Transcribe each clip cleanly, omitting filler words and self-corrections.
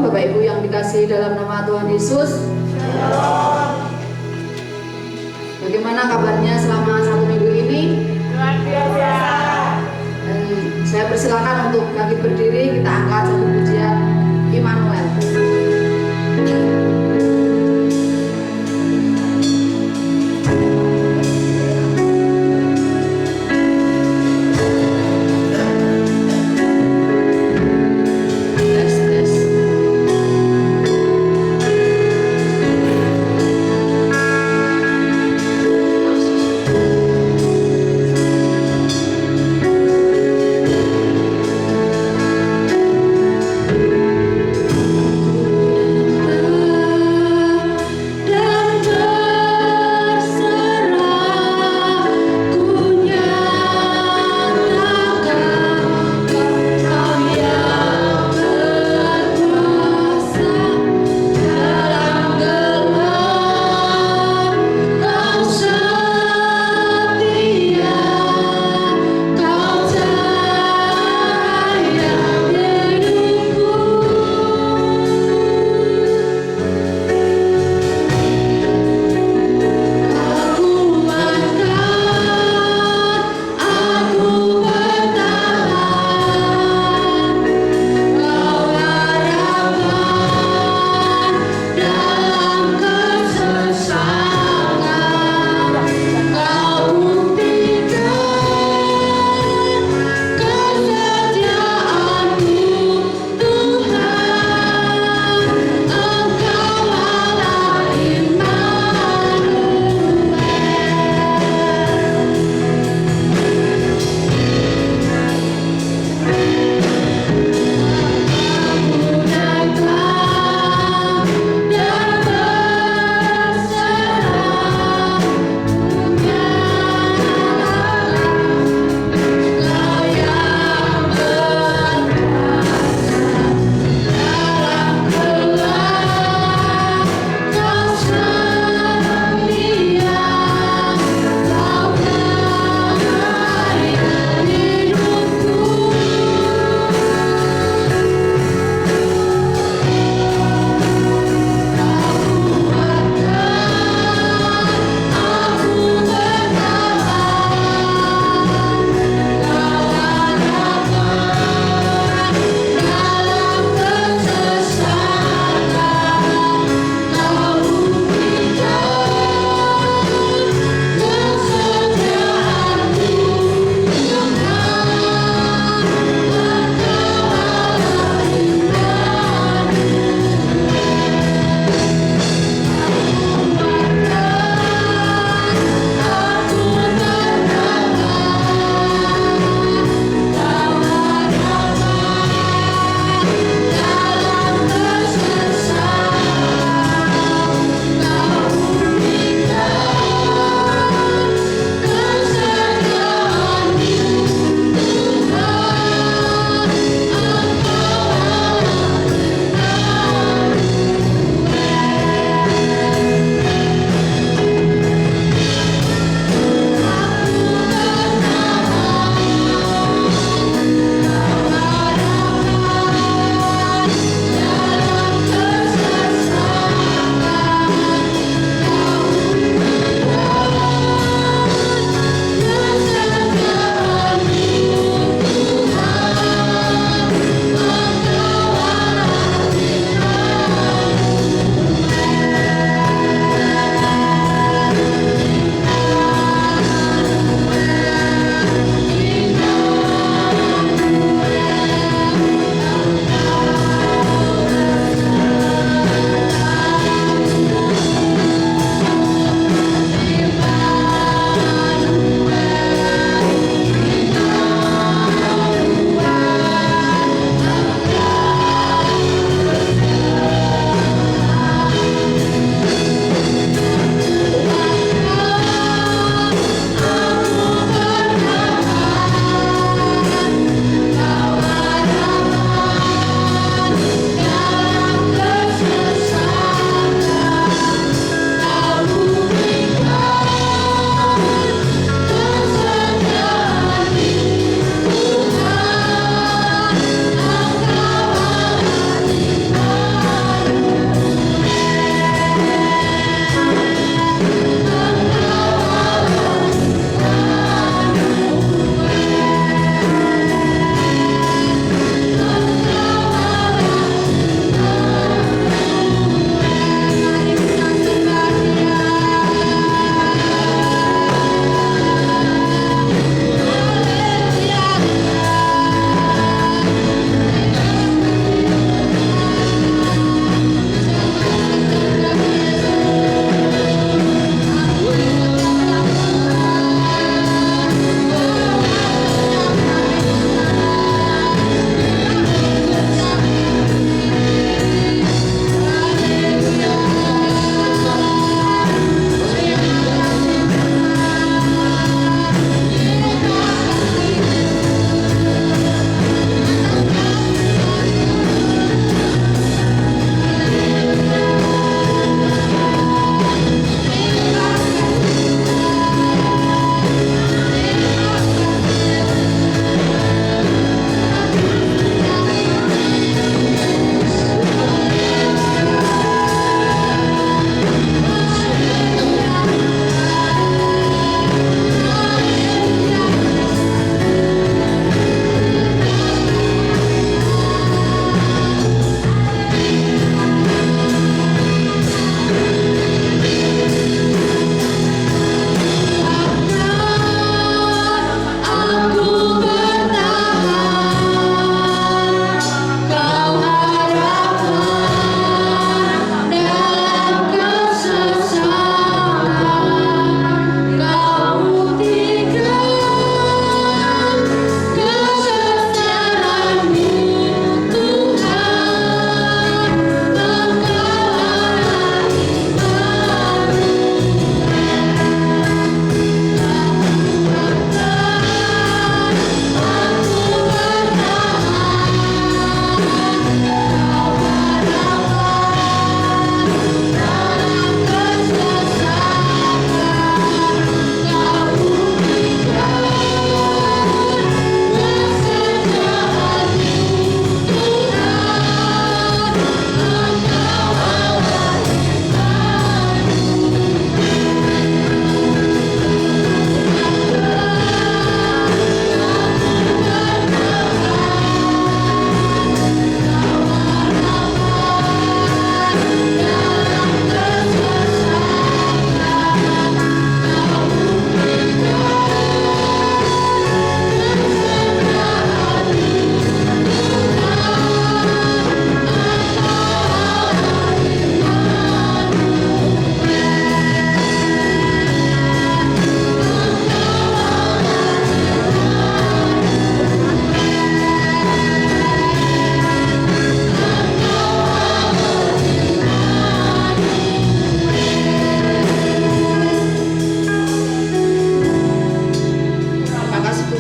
Bapak Ibu yang dikasihi dalam nama Tuhan Yesus. Shalom. Bagaimana kabarnya selama 1 minggu ini? Luar biasa. Dan saya persilakan untuk bangkit berdiri, kita angkat satu pujian Immanuel. Shalom.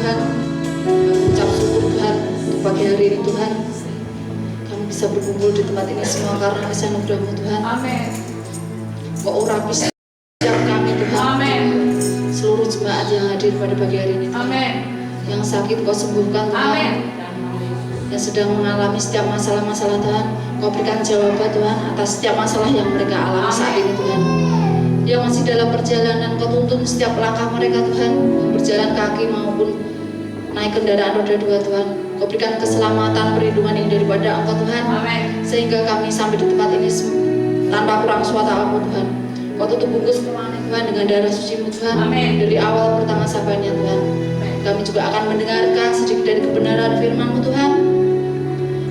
Tuhan. Kami ucap syukur Tuhan untuk pagi hari ini Tuhan. Kami bisa berkumpul di tempat ini semua karena kasih anugerah-Mu Tuhan. Amin. Kau urapi setiap kami Tuhan. Amin. Seluruh jemaat yang hadir pada pagi hari ini Tuhan. Amin. Yang sakit Kau sembuhkan Tuhan. Amin. Yang sedang mengalami setiap masalah-masalah Tuhan, Kau berikan jawaban Tuhan atas setiap masalah yang mereka alami saat ini Tuhan. Yang masih dalam perjalanan Kau tuntun setiap langkah mereka Tuhan, berjalan kaki maupun naik kendaraan roda 2 Tuhan. Kau berikan keselamatan, perlindungan yang daripada Engkau Tuhan. Amin. Sehingga kami sampai di tempat ini tanpa kurang suatu apa Tuhan. Kau tutup bungkus kemana Tuhan dengan darah suci-Mu Tuhan. Amin. Dari awal pertama sahabatnya Tuhan. Kami juga akan mendengarkan sedikit dari kebenaran firman-Mu Tuhan.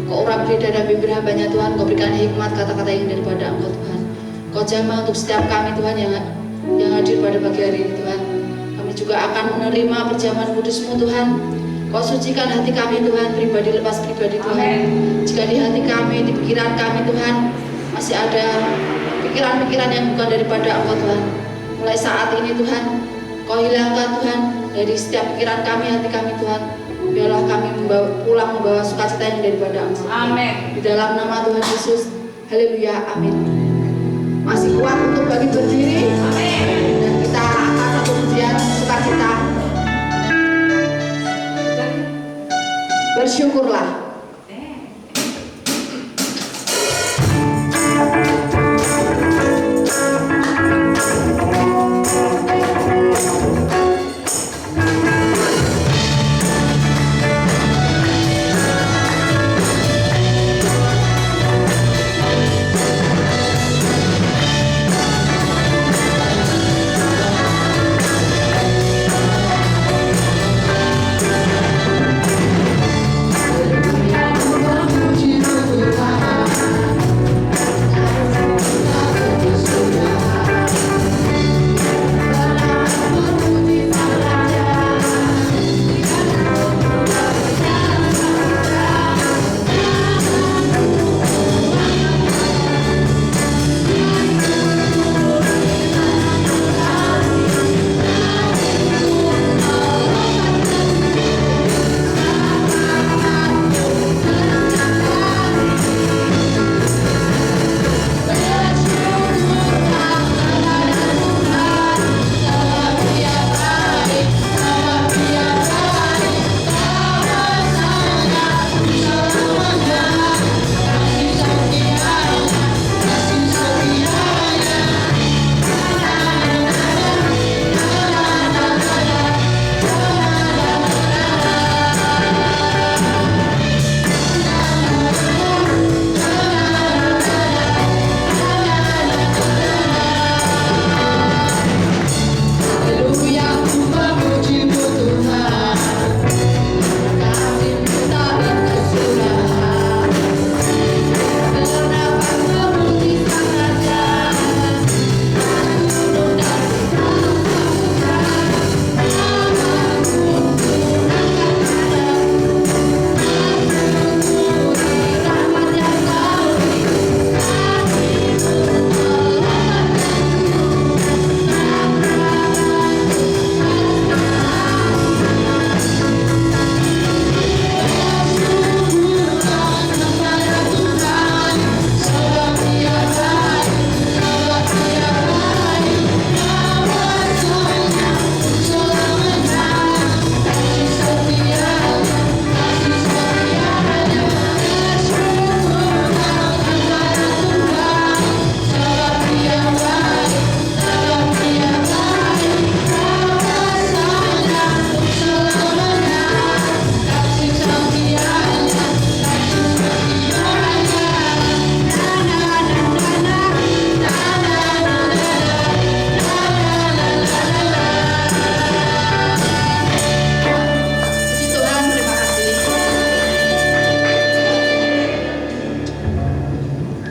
Kau urapi dada bibir hambanya Tuhan. Kau berikan hikmat kata-kata yang daripada Engkau Tuhan. Kau jamah untuk setiap kami Tuhan yang hadir pada pagi hari ini Tuhan. Kami juga akan menerima perjamuan kudus-Mu Tuhan. Kau sucikan hati kami Tuhan, pribadi lepas pribadi Tuhan. Amin. Jika di hati kami, di pikiran kami Tuhan, masih ada pikiran-pikiran yang bukan daripada Engkau Tuhan, mulai saat ini Tuhan, Kau hilangkan Tuhan dari setiap pikiran kami, hati kami Tuhan. Biarlah kami pulang membawa sukacita yang daripada Engkau. Amin. Di dalam nama Tuhan Yesus, haleluya, amin. Masih kuat untuk bagi berdiri. Amin. Dan kita akan satu pujian sukacita. Bersyukurlah.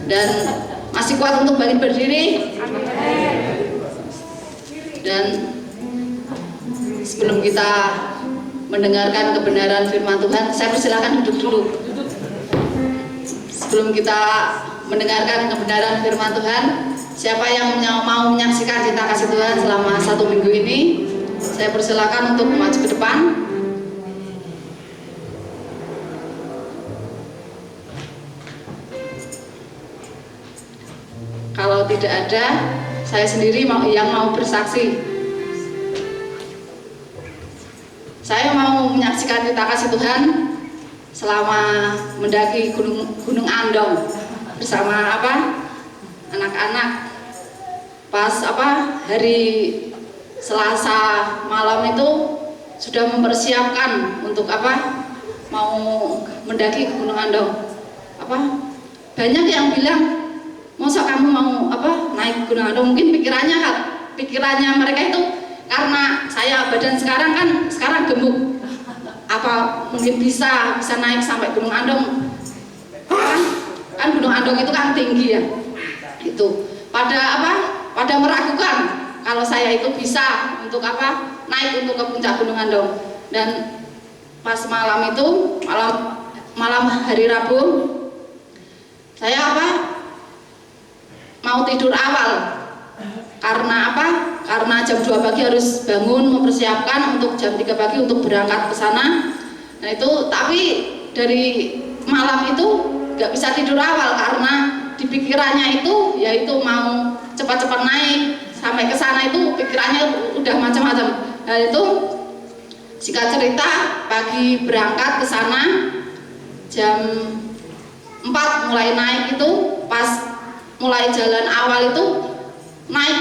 Dan masih kuat untuk bangkit berdiri. Dan sebelum kita mendengarkan kebenaran firman Tuhan, saya persilakan duduk dulu. Sebelum kita mendengarkan kebenaran firman Tuhan, siapa yang mau menyaksikan cinta kasih Tuhan selama 1 minggu ini, saya persilakan untuk maju ke depan. tidak ada, saya sendiri yang mau bersaksi. Saya mau menyaksikan kita kasih Tuhan selama mendaki Gunung Andong bersama anak-anak. Pas hari Selasa malam itu sudah mempersiapkan untuk mau mendaki Gunung Andong. Banyak yang bilang, masa kamu mau naik Gunung Andong? Mungkin pikirannya mereka itu karena saya badan sekarang gemuk, mungkin bisa naik sampai Gunung Andong. Kan Gunung Andong itu kan tinggi ya. Itu pada meragukan kalau saya itu bisa untuk naik untuk ke puncak Gunung Andong. Dan pas malam itu, malam hari Rabu, saya mau tidur awal. Karena karena jam 2 pagi harus bangun mempersiapkan untuk jam 3 pagi untuk berangkat ke sana. Nah itu, tapi dari malam itu nggak bisa tidur awal karena di pikirannya itu yaitu mau cepat-cepat naik sampai ke sana. Itu pikirannya udah macam-macam. Nah itu singkat cerita, pagi berangkat ke sana jam 4 mulai naik. Itu pas mulai jalan awal itu naik,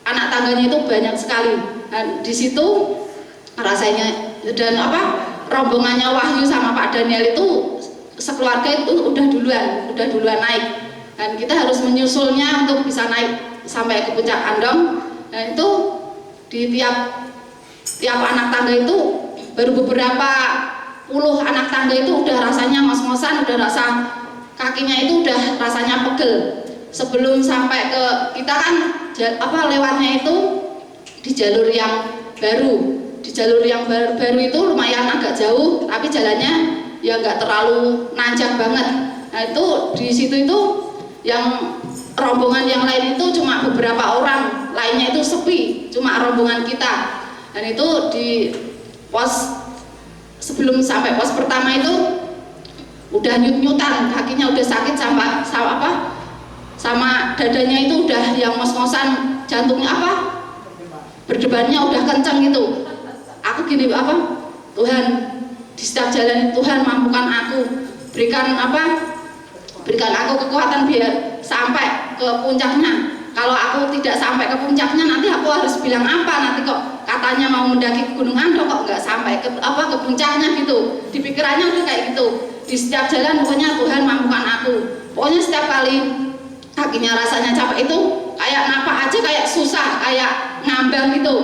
anak tangganya itu banyak sekali. Dan di situ rasanya, dan rombongannya Wahyu sama Pak Daniel itu sekeluarga itu udah duluan naik. Dan kita harus menyusulnya untuk bisa naik sampai ke puncak Andong. Dan itu di tiap anak tangga itu baru beberapa puluh anak tangga itu udah rasanya ngos-ngosan, udah rasa kakinya itu udah rasanya pegel. Sebelum sampai ke kita kan lewatnya itu di jalur yang baru. Di jalur yang baru itu lumayan agak jauh, tapi jalannya ya nggak terlalu nanjak banget. Nah itu di situ itu yang rombongan yang lain itu cuma beberapa orang, lainnya itu sepi, cuma rombongan kita. Dan itu di pos sebelum sampai pos pertama itu udah nyut-nyutan, kakinya udah sakit sama dadanya itu udah yang ngos-ngosan, jantungnya berdebarnya udah kencang gitu. Aku gini, Tuhan, di setiap jalan Tuhan mampukan aku, berikan aku kekuatan biar sampai ke puncaknya. Kalau aku tidak sampai ke puncaknya, nanti aku harus bilang apa? Nanti kok katanya mau mendaki Gunung Andong kok nggak sampai ke puncaknya gitu. Di pikirannya udah kayak gitu. Di setiap jalan pokoknya Tuhan mampukan aku. Pokoknya setiap kali kakinya rasanya capek itu kayak napak aja kayak susah, kayak ngambang gitu.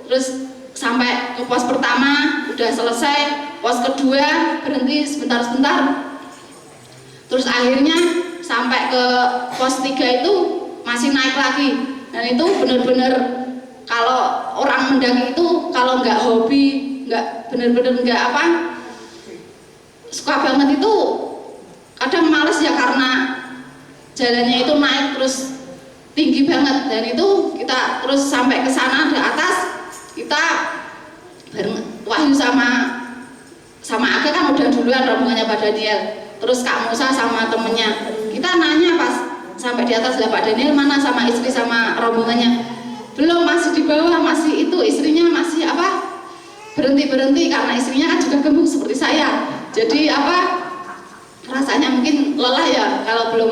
Terus sampai ke pos pertama udah selesai, pos kedua berhenti sebentar-sebentar. Terus akhirnya sampai ke pos 3 itu masih naik lagi. Dan itu benar-benar kalau orang mendaki itu kalau nggak hobi, nggak benar-benar nggak suka banget itu kadang males ya, karena jalannya itu naik terus tinggi banget. Dan itu kita terus sampai ke sana di atas, kita bareng Wahyu sama Aga kan udah duluan rombongannya Pak Daniel. Terus Kak Musa sama temennya, kita nanya pas sampai di atas, lah Pak Daniel mana sama istri sama rombongannya? Belum, masih di bawah, masih itu istrinya masih berhenti karena istrinya kan juga gemuk seperti saya. Jadi rasanya mungkin lelah ya kalau belum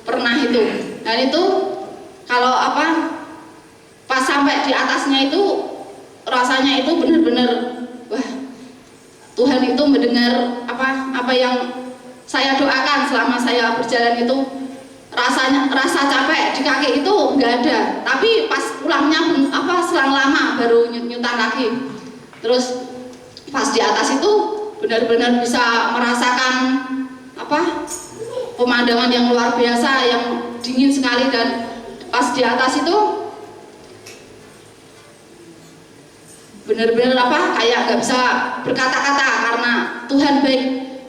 pernah itu. Dan itu kalau pas sampai di atasnya itu rasanya itu benar-benar wah, Tuhan itu mendengar apa yang saya doakan selama saya berjalan itu. Rasa capek di kaki itu nggak ada, tapi pas pulangnya selang lama baru nyutan lagi. Terus pas di atas itu benar-benar bisa merasakan pemandangan yang luar biasa, yang dingin sekali. Dan pas di atas itu benar-benar kayak nggak bisa berkata-kata, karena Tuhan baik.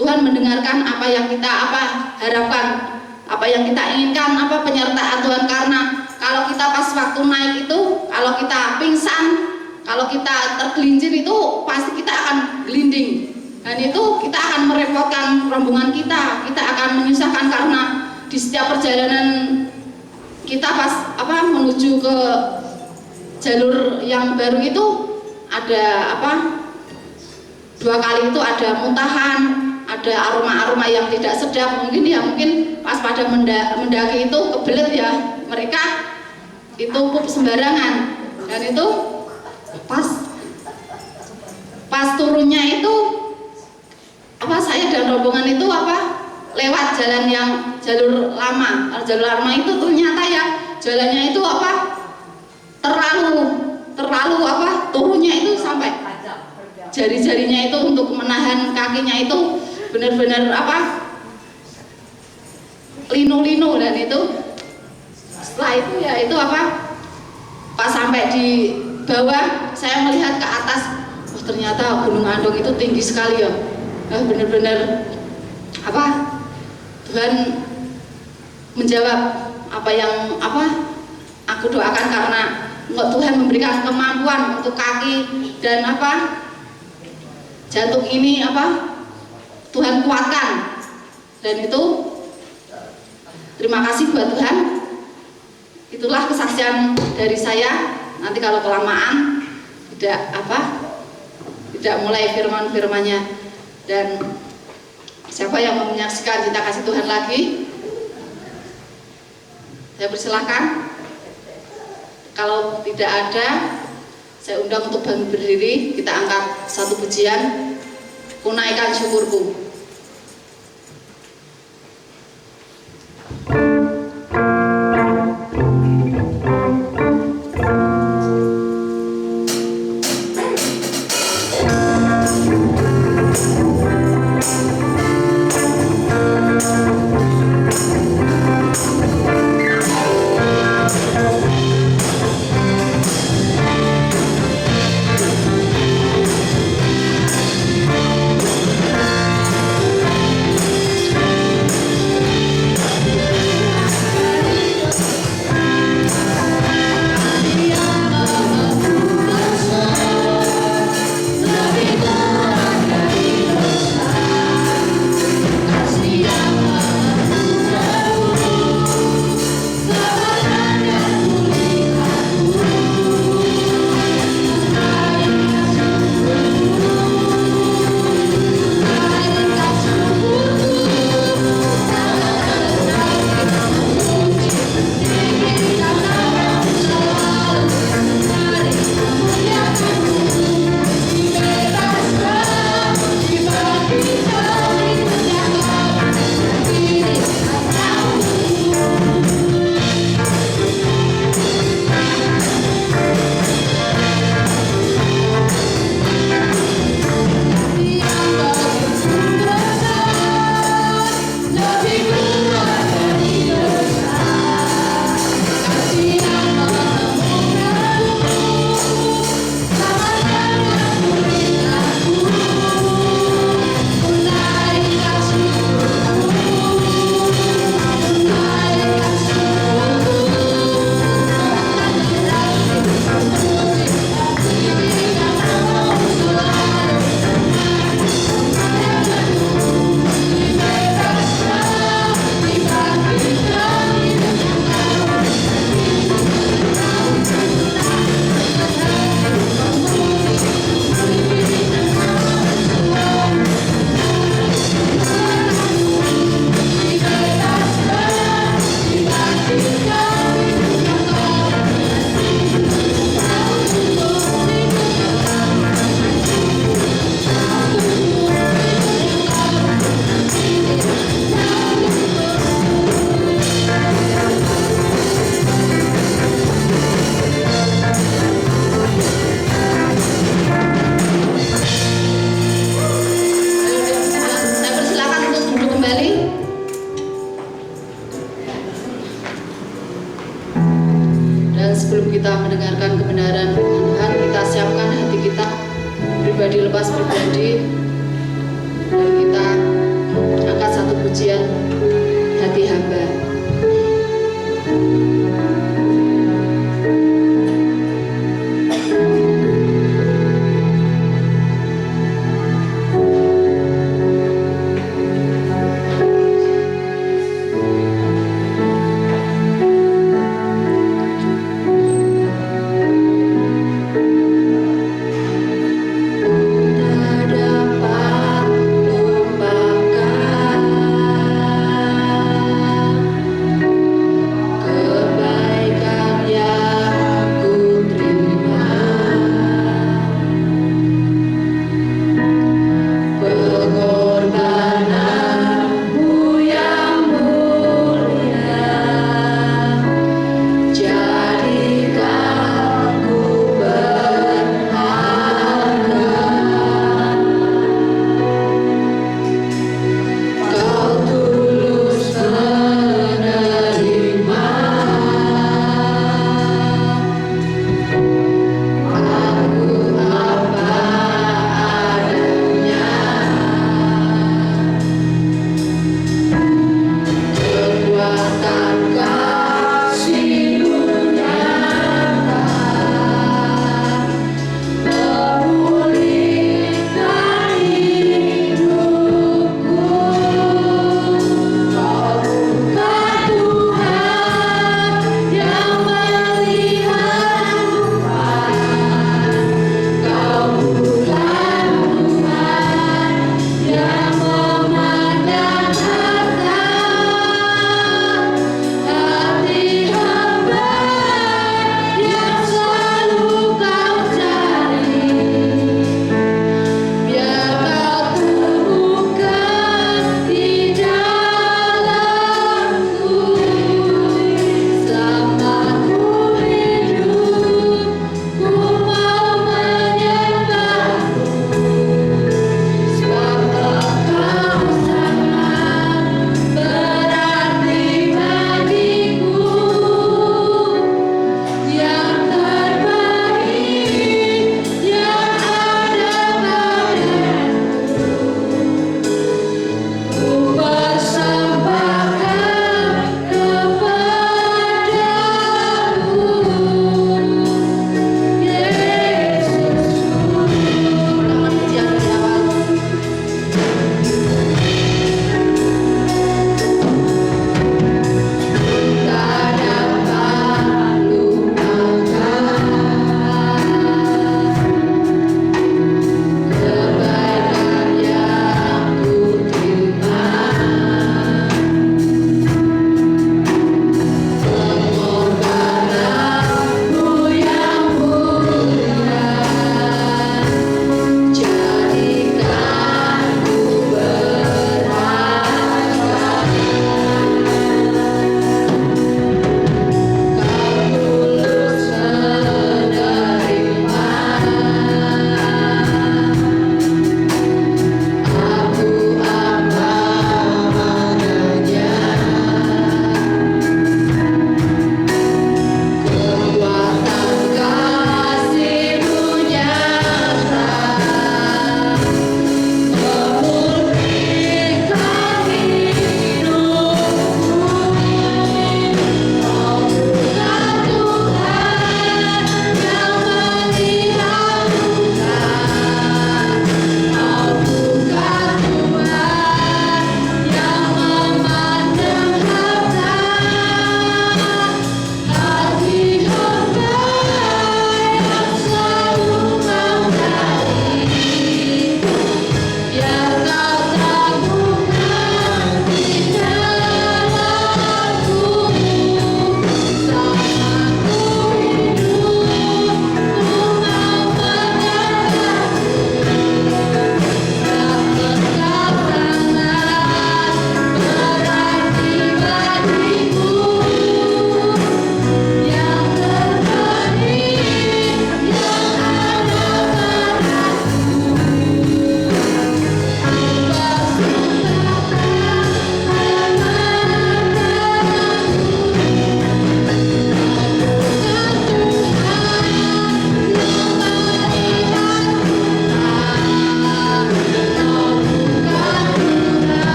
Tuhan mendengarkan apa yang kita harapkan, apa yang kita inginkan, penyertaan Tuhan. Karena kalau kita pas waktu naik itu, kalau kita pingsan, kalau kita tergelincir itu pasti kita akan gelinding. Dan itu kita akan merepotkan rombongan kita akan menyusahkan, karena di setiap perjalanan kita pas menuju ke jalur yang baru itu ada 2 kali itu ada muntahan, ada aroma-aroma yang tidak sedap. Mungkin pas pada mendaki itu kebelet ya, mereka itu pup sembarangan. Dan itu pas turunnya itu saya dan rombongan itu lewat jalan yang jalur lama itu ternyata ya jalannya itu terlalu turunnya itu sampai jari-jarinya itu untuk menahan kakinya itu benar-benar linu-linu. Dan itu setelah itu ya itu pas sampai di bawah saya melihat ke atas, ternyata Gunung Andong itu tinggi sekali ya. Benar-benar Tuhan menjawab apa yang aku doakan, karena Tuhan memberikan kemampuan untuk kaki dan jantung ini Tuhan kuatkan. Dan itu terima kasih buat Tuhan. Itulah kesaksian dari saya. Nanti kalau kelamaan tidak mulai firman-firmannya. Dan siapa yang mau menyaksikan Cinta Kasih Tuhan lagi, saya persilahkan. Kalau tidak ada, saya undang untuk berdiri. Kita angkat satu pujian, Ku Naikkan Syukurku. kita mendengarkan kebenaran firman Tuhan, kita siapkan hati kita pribadi lepas pribadi, dan kita angkat satu pujian hati hamba.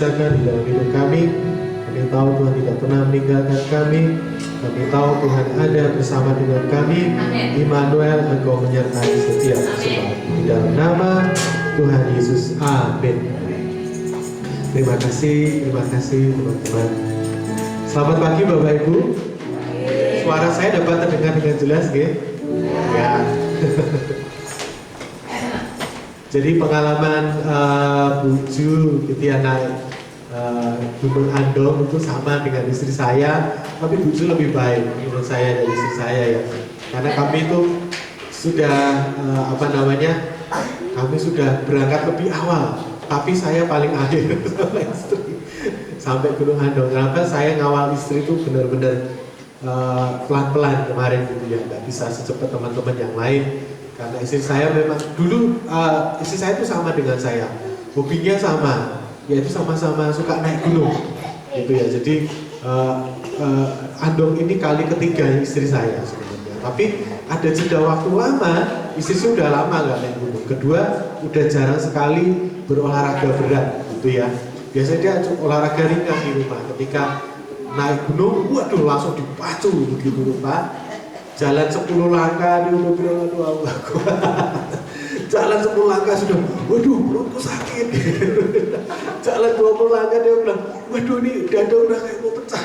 kerjakan di dalam hidup kami. Kami tahu Tuhan tidak pernah meninggalkan kami. Kami tahu Tuhan ada bersama dengan kami. Immanuel, Engkau menyertai setiap persembahan. Di dalam nama Tuhan Yesus, amin. Terima kasih teman-teman. Selamat pagi Bapak Ibu. Suara saya dapat terdengar dengan jelas, nggih? Ya. Jadi pengalaman Buju gitu ya naik Gunung Andong itu sama dengan istri saya, tapi Buju lebih baik menurut saya dari istri saya ya. Karena kami itu sudah kami sudah berangkat lebih awal, tapi saya paling akhir sama istri sampai Gunung Andong. Kenapa saya ngawal istri itu benar-benar pelan-pelan kemarin gitu ya, nggak bisa secepat teman-teman yang lain. Karena istri saya memang dulu istri saya itu sama dengan saya, hobinya sama, yaitu sama-sama suka naik gunung, gitu ya. Jadi Andong ini kali ketiga istri saya sebenarnya. Tapi ada jeda waktu lama, istri saya udah lama nggak naik gunung. Kedua, udah jarang sekali berolahraga berat, gitu ya. Biasanya dia olahraga ringan di rumah. Ketika naik gunung, waduh langsung dipacu begitu Pak. Jalan 10 langkah dia udah bilang aduh aku. Jalan 10 langkah sudah, waduh perutku sakit. Jalan 20 langkah dia bilang, waduh ini dada udah kayak mau pecah.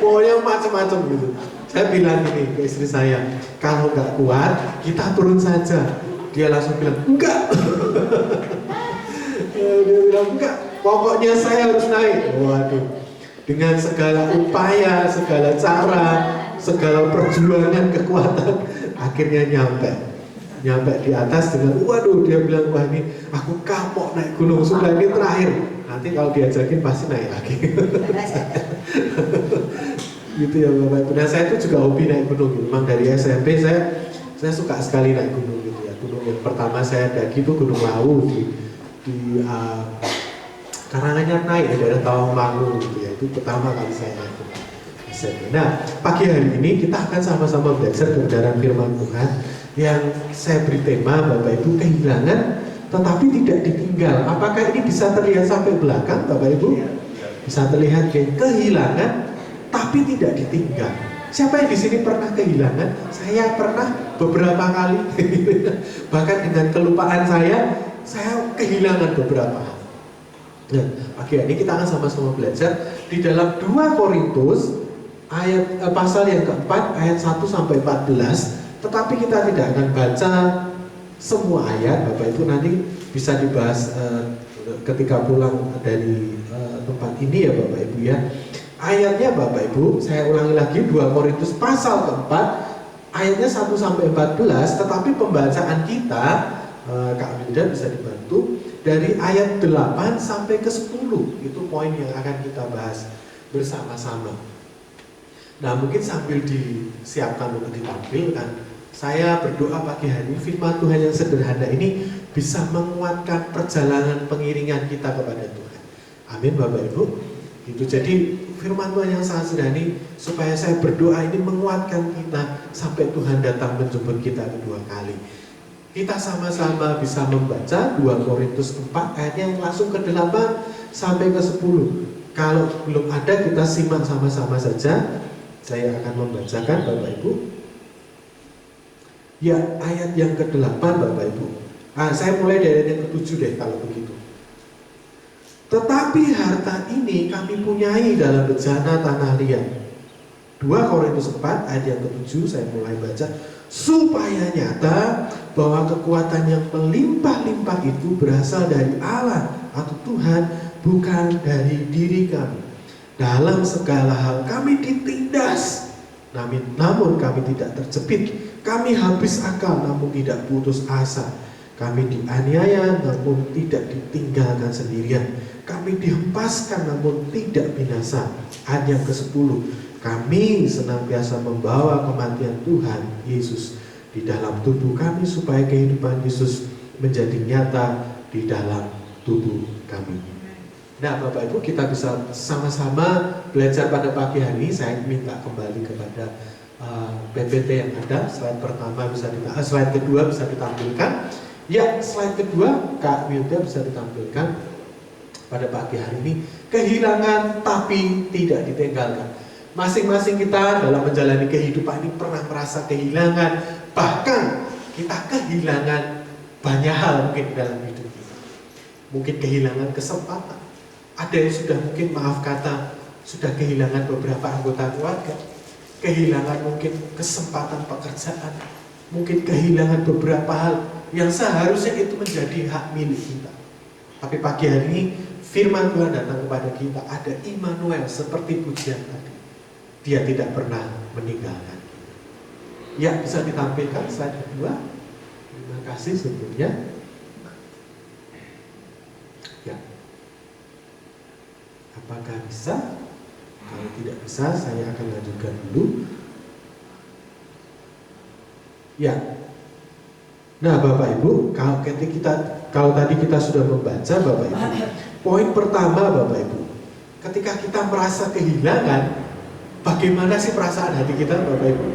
Pokoknya macam-macam gitu. Saya bilang gini ke istri saya, kalau nggak kuat kita turun saja. Dia langsung bilang enggak. Dia bilang enggak, pokoknya saya harus naik. Waduh, dengan segala upaya, segala cara, segala perjuangan, kekuatan, akhirnya nyampe di atas dengan waduh, dia bilang wah ini aku kapok naik gunung, sudah ini terakhir, nanti kalau diajakin pasti naik lagi. Gitu ya Bapak Ibu. Nah saya itu juga hobi naik gunung, memang dari SMP saya suka sekali naik gunung gitu ya. Gunung yang pertama saya daki itu Gunung Lawu di Karanganyar naik ya, daerah Tawangmangu gitu ya. Itu pertama kali saya naik gunung. Nah, pagi hari ini kita akan sama-sama belajar kebenaran firman Tuhan yang saya beri tema Bapak Ibu, kehilangan tetapi tidak ditinggal. Apakah ini bisa terlihat sampai belakang Bapak Ibu? Bisa terlihat kehilangan tapi tidak ditinggal. Siapa yang di sini pernah kehilangan? Saya pernah beberapa kali. Bahkan dengan kelupaan saya kehilangan beberapa hal. Nah, pagi hari ini kita akan sama-sama belajar di dalam 2 Korintus pasal yang keempat ayat 1 sampai 14. Tetapi kita tidak akan baca semua ayat, Bapak Ibu nanti bisa dibahas ketika pulang dari tempat ini ya Bapak Ibu ya. Ayatnya Bapak Ibu, saya ulangi lagi 2 Korintus pasal keempat ayatnya 1 sampai 14. Tetapi pembacaan kita Kak Wilda bisa dibantu dari ayat 8 sampai ke 10. Itu poin yang akan kita bahas bersama-sama. Nah mungkin sambil disiapkan untuk ditampilkan, saya berdoa pagi hari ini firman Tuhan yang sederhana ini bisa menguatkan perjalanan pengiringan kita kepada Tuhan. Amin Bapak Ibu. Itu jadi firman Tuhan yang sangat sederhana ini supaya saya berdoa ini menguatkan kita sampai Tuhan datang menjemput kita kedua kali. Kita sama-sama bisa membaca 2 Korintus 4 ayatnya langsung ke 8 sampai ke 10. Kalau belum ada kita simak sama-sama saja. Saya akan membacakan Bapak Ibu. Ya, ayat yang ke-8 Bapak Ibu. Saya mulai dari ayat yang ke-7 deh kalau begitu. Tetapi harta ini kami punyai dalam bejana tanah liat. 2 Korintus 4 ayat yang ke-7 saya mulai baca. Supaya nyata bahwa kekuatan yang melimpah-limpah itu berasal dari Allah atau Tuhan, bukan dari diri kami. Dalam segala hal kami ditindas, namun kami tidak terjepit. Kami habis akal namun tidak putus asa. Kami dianiaya namun tidak ditinggalkan sendirian. Kami dihempaskan namun tidak binasa. Ayat yang ke-10. Kami senantiasa membawa kematian Tuhan Yesus di dalam tubuh kami supaya kehidupan Yesus menjadi nyata di dalam tubuh kami. Nah Bapak Ibu kita bisa sama-sama belajar pada pagi hari ini. Saya minta kembali kepada PPT yang ada. Slide pertama bisa slide kedua bisa ditampilkan. Ya, slide kedua Kak Wilda bisa ditampilkan. pada pagi hari ini, kehilangan tapi tidak ditinggalkan. Masing-masing kita dalam menjalani kehidupan ini pernah merasa kehilangan, bahkan kita kehilangan banyak hal mungkin dalam hidup kita. Mungkin kehilangan kesempatan. Ada yang sudah mungkin maaf kata sudah kehilangan beberapa anggota keluarga, kehilangan mungkin kesempatan pekerjaan, mungkin kehilangan beberapa hal yang seharusnya itu menjadi hak milik kita. Tapi pagi hari ini firman Tuhan datang kepada kita, ada Immanuel seperti pujian tadi. Dia tidak pernah meninggalkan. Ya, bisa ditampilkan slide kedua. Terima kasih sebelumnya. Ya. Apakah bisa? Kalau tidak bisa, saya akan lanjutkan dulu. Ya. Nah, Bapak Ibu, kalau tadi kita sudah membaca, Bapak Ibu, poin pertama, Bapak Ibu, ketika kita merasa kehilangan, bagaimana sih perasaan hati kita, Bapak Ibu?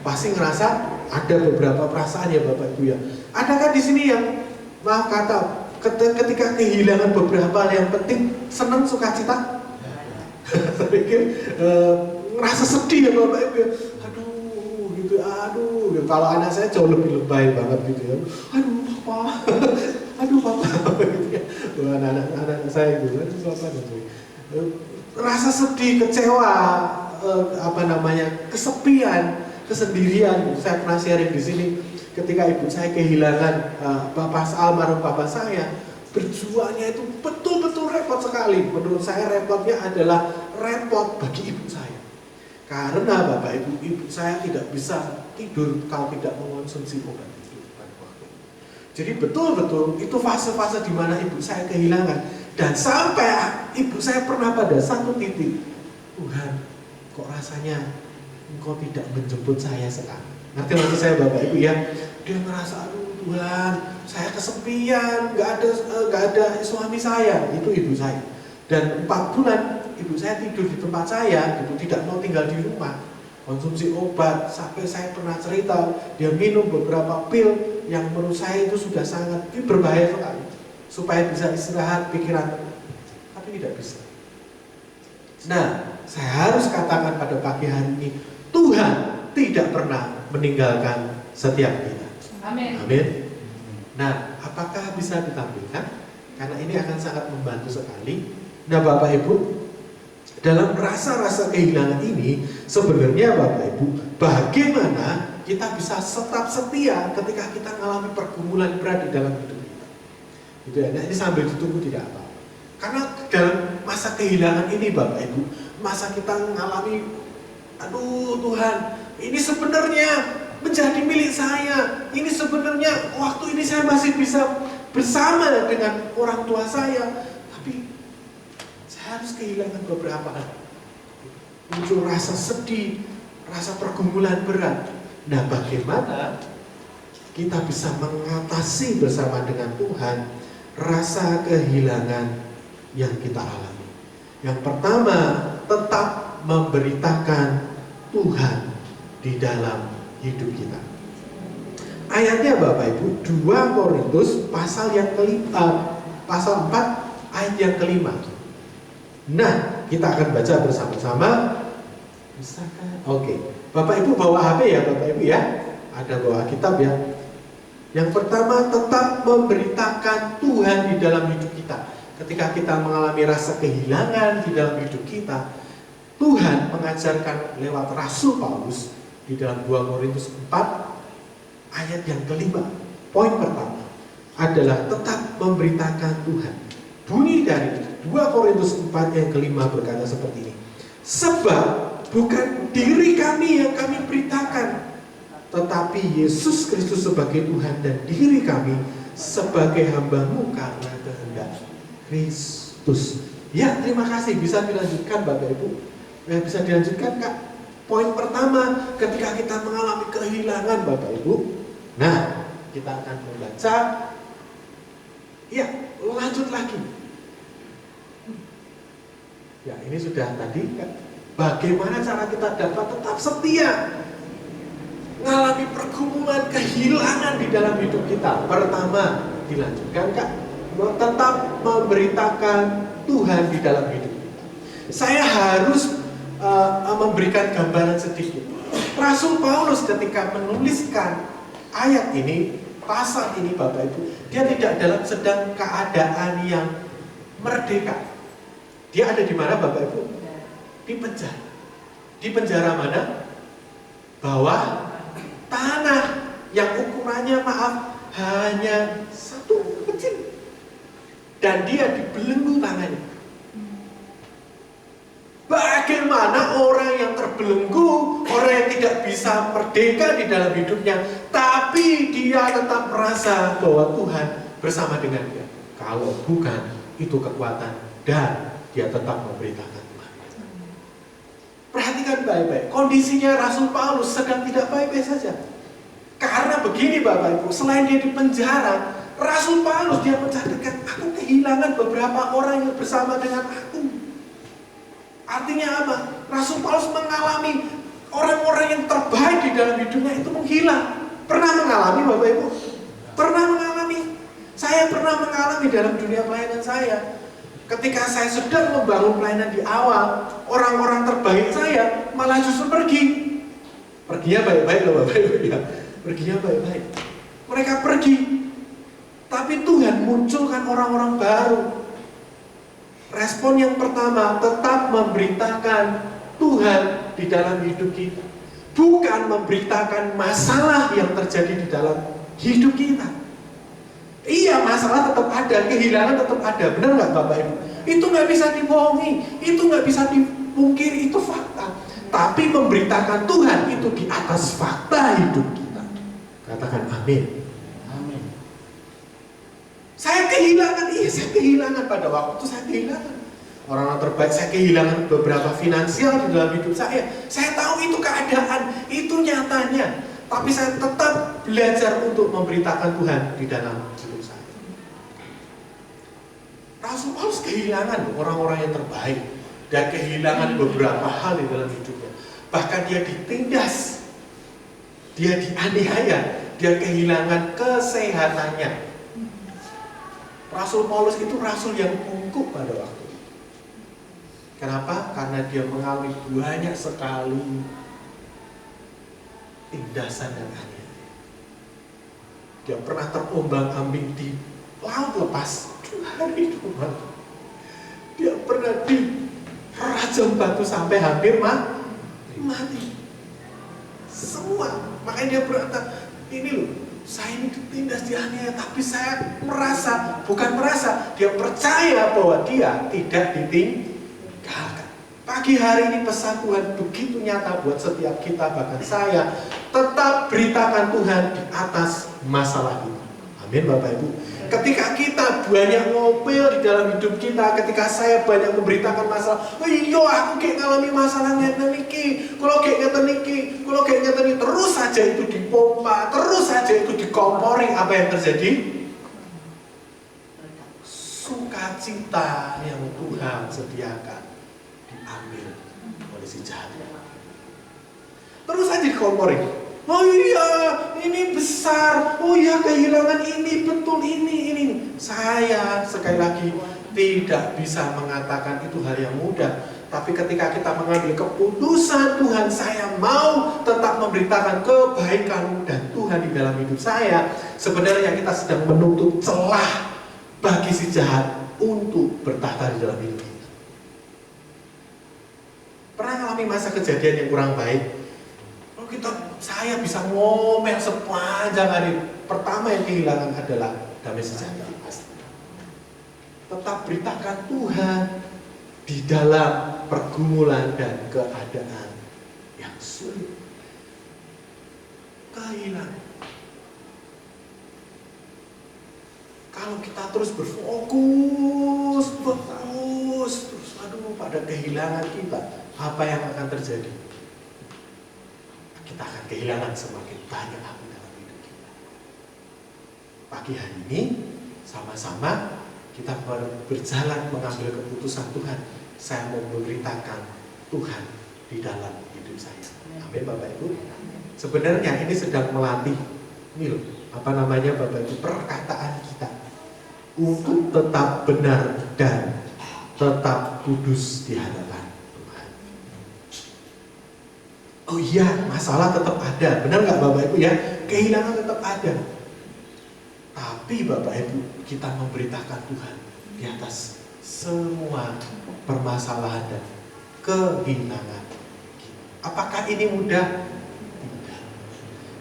Pasti ngerasa ada beberapa perasaan ya, Bapak Ibu ya. Adakah di sini yang maaf kata ketika kehilangan beberapa hal yang penting, senang, sukacita? Saya pikir ngerasa sedih ya, Bapak Ibu ya. Aduh, kalau anak saya jauh lebih lebay banget gitu ya. Aduh papa, aduh papa, gitu ya. Anak saya gitu, aduh papa gitu. Rasa sedih, kecewa, kesepian, kesendirian. Saya pernah sharing di sini ketika ibu saya kehilangan almarhum bapak saya. Berjuangnya itu betul-betul repot sekali. Menurut saya repotnya adalah repot bagi ibu saya. Karena Bapak Ibu saya tidak bisa tidur kalau tidak mengonsumsi obat itu pada waktu itu. Jadi betul-betul itu fase-fase di mana ibu saya kehilangan. Dan sampai ibu saya pernah pada satu titik, Tuhan, kok rasanya Engkau tidak menjemput saya sekarang. Ngerti maksud saya Bapak Ibu ya? Dia merasa, aduh Tuhan, saya kesepian, nggak ada suami saya, itu ibu saya. Dan 4 bulan ibu saya tidur di tempat saya, gitu, tidak mau tinggal di rumah, konsumsi obat, sampai saya pernah cerita dia minum beberapa pil yang menurut saya itu sudah sangat berbahaya sekali, supaya bisa istirahat pikiran, tapi tidak bisa. Nah, saya harus katakan pada pagi hari ini, Tuhan tidak pernah meninggalkan setiap kita. Amin. Amin. Nah, apakah bisa ditampilkan? Karena ini akan sangat membantu sekali. Nah, Bapak Ibu, dalam rasa-rasa kehilangan ini, sebenarnya Bapak Ibu, bagaimana kita bisa tetap setia ketika kita mengalami pergumulan berat di dalam hidup kita. Gitu ya. Nah, ini sambil ditunggu tidak apa. Karena dalam masa kehilangan ini Bapak Ibu, masa kita mengalami, aduh Tuhan, ini sebenarnya menjadi milik saya. Ini sebenarnya waktu ini saya masih bisa bersama dengan orang tua saya, tapi saya harus kehilangan beberapa hal. Muncul rasa sedih, rasa pergumulan berat. Nah, bagaimana kita bisa mengatasi bersama dengan Tuhan rasa kehilangan yang kita alami? Yang pertama, tetap memberitakan Tuhan di dalam hidup kita. Ayatnya Bapak Ibu, 2 Korintus pasal 4 ayat yang kelima. Nah, kita akan baca bersama-sama. Bisakah? Oke. Bapak Ibu bawa HP ya, Bapak Ibu ya. Ada bawa kitab ya. Yang pertama, tetap memberitakan Tuhan di dalam hidup kita. Ketika kita mengalami rasa kehilangan di dalam hidup kita, Tuhan mengajarkan lewat Rasul Paulus di dalam 2 Korintus 4 ayat yang kelima. Poin pertama adalah tetap memberitakan Tuhan. Bunyi dari 2 Korintus 4 yang kelima berkata seperti ini. Sebab bukan diri kami yang kami beritakan, tetapi Yesus Kristus sebagai Tuhan dan diri kami sebagai hamba-Mu karena kehendak Kristus. Ya, terima kasih. Bisa dilanjutkan Bapak Ibu? Bisa dilanjutkan Kak? Poin pertama, ketika kita mengalami kehilangan Bapak Ibu, nah kita akan membaca. Ya, lanjut lagi. Ya, ini sudah tadi Kak. Bagaimana cara kita dapat tetap setia mengalami pergumulan kehilangan di dalam hidup kita? Pertama, dilanjutkan Kak. tetap memberitakan Tuhan di dalam hidup kita. Saya harus memberikan gambaran sedikit. Rasul Paulus ketika menuliskan ayat ini, pasal ini Bapak Ibu, dia tidak dalam sedang keadaan yang merdeka. Dia ada di mana Bapak Ibu? Di penjara. Di penjara mana? Bawah tanah yang ukurannya hanya satu kecil. Dan dia dibelenggu tangannya. Bagaimana orang yang terbelenggu, orang yang tidak bisa merdeka di dalam hidupnya, tapi dia tetap merasa bahwa Tuhan bersama dengan dia. Kalau bukan, itu kekuatan, dan dia tetap memberitakan Tuhan. Perhatikan baik-baik, kondisinya Rasul Paulus sedang tidak baik-baik saja. Karena begini Bapak Ibu, selain dia di penjara, Rasul Paulus dia mencatatkan, aku kehilangan beberapa orang yang bersama dengan aku. Artinya apa? Rasul Paulus mengalami orang-orang yang terbaik di dalam hidupnya itu menghilang. Pernah mengalami Bapak Ibu? Pernah mengalami. Saya pernah mengalami dalam dunia pelayanan saya. Ketika saya sedang membangun pelayanan di awal, orang-orang terbaik saya malah justru pergi. Perginya baik-baik loh Bapak Ibu ya. Perginya baik-baik. Mereka pergi. Tapi Tuhan munculkan orang-orang baru. Respon yang pertama, tetap memberitakan Tuhan di dalam hidup kita. Bukan memberitakan masalah yang terjadi di dalam hidup kita. Iya, masalah tetap ada, kehilangan tetap ada. Benar nggak Bapak Ibu? Itu nggak bisa dibohongi, itu nggak bisa dipungkiri, itu fakta. Tapi memberitakan Tuhan itu di atas fakta hidup kita. Katakan amin. Saya kehilangan, saya kehilangan pada waktu itu saya kehilangan. Orang-orang terbaik, saya kehilangan beberapa finansial di dalam hidup saya. Saya tahu itu keadaan, itu nyatanya. Tapi saya tetap belajar untuk memberitakan Tuhan di dalam hidup saya. Rasul Paulus kehilangan orang-orang yang terbaik. Dan kehilangan beberapa hal di dalam hidupnya. Bahkan dia ditindas. Dia dianiaya. Dia kehilangan kesehatannya. Rasul Paulus itu rasul yang bungkuk pada waktu itu. Kenapa? Karena dia mengalami banyak sekali tindasan dan aniaya. Dia pernah terombang-ambing di laut lepas 2 hari 2 malam. Dia pernah dirajam batu sampai hampir mati. Semua. Makanya dia berkata, ini loh, saya ini ditindas, dianiaya, tapi saya dia percaya bahwa dia tidak ditinggalkan. Pagi hari ini pesan Tuhan begitu nyata buat setiap kita, bahkan saya, tetap beritakan Tuhan di atas masalah kita. Amin Bapak Ibu. Ketika kita banyak ngopel di dalam hidup kita, ketika saya banyak memberitakan masalah, iya aku kayak ngalami masalah ngeten iki, kalau kayak ngeten iki, terus saja itu dipompa, terus saja itu dikompori, apa yang terjadi? Sukacita yang Tuhan sediakan diambil oleh si jahat. Terus saja dikompori. Oh iya, ini besar. Oh iya, kehilangan ini, betul ini. Saya sekali lagi tidak bisa mengatakan itu hal yang mudah. Tapi ketika kita mengambil keputusan Tuhan, saya mau tetap memberitakan kebaikan dan Tuhan di dalam hidup saya. Sebenarnya kita sedang menutup celah bagi si jahat untuk bertahta di dalam hidup kita. Pernah mengalami masa kejadian yang kurang baik? Saya bisa ngomel sepanjang hari. Pertama yang kehilangan adalah damai sejahtera. Tetap beritakan Tuhan di dalam pergumulan dan keadaan yang sulit. Kehilangan. Kalau kita terus berfokus terus pada kehilangan kita, apa yang akan terjadi? Kita akan kehilangan semakin banyak api dalam hidup kita. Pagi hari ini sama-sama kita berjalan mengambil keputusan Tuhan. Saya mau memberitakan Tuhan di dalam hidup saya. Amin Bapak Ibu. Sebenarnya ini sedang melatih, ini loh, Bapak Ibu, perkataan kita. untuk tetap benar dan tetap kudus di hadapan Tuhan. Oh iya, masalah tetap ada. Benar nggak Bapak Ibu ya? Kehilangan tetap ada. Tapi Bapak Ibu, kita memberitakan Tuhan di atas semua permasalahan dan kehilangan. Apakah ini mudah? Tidak.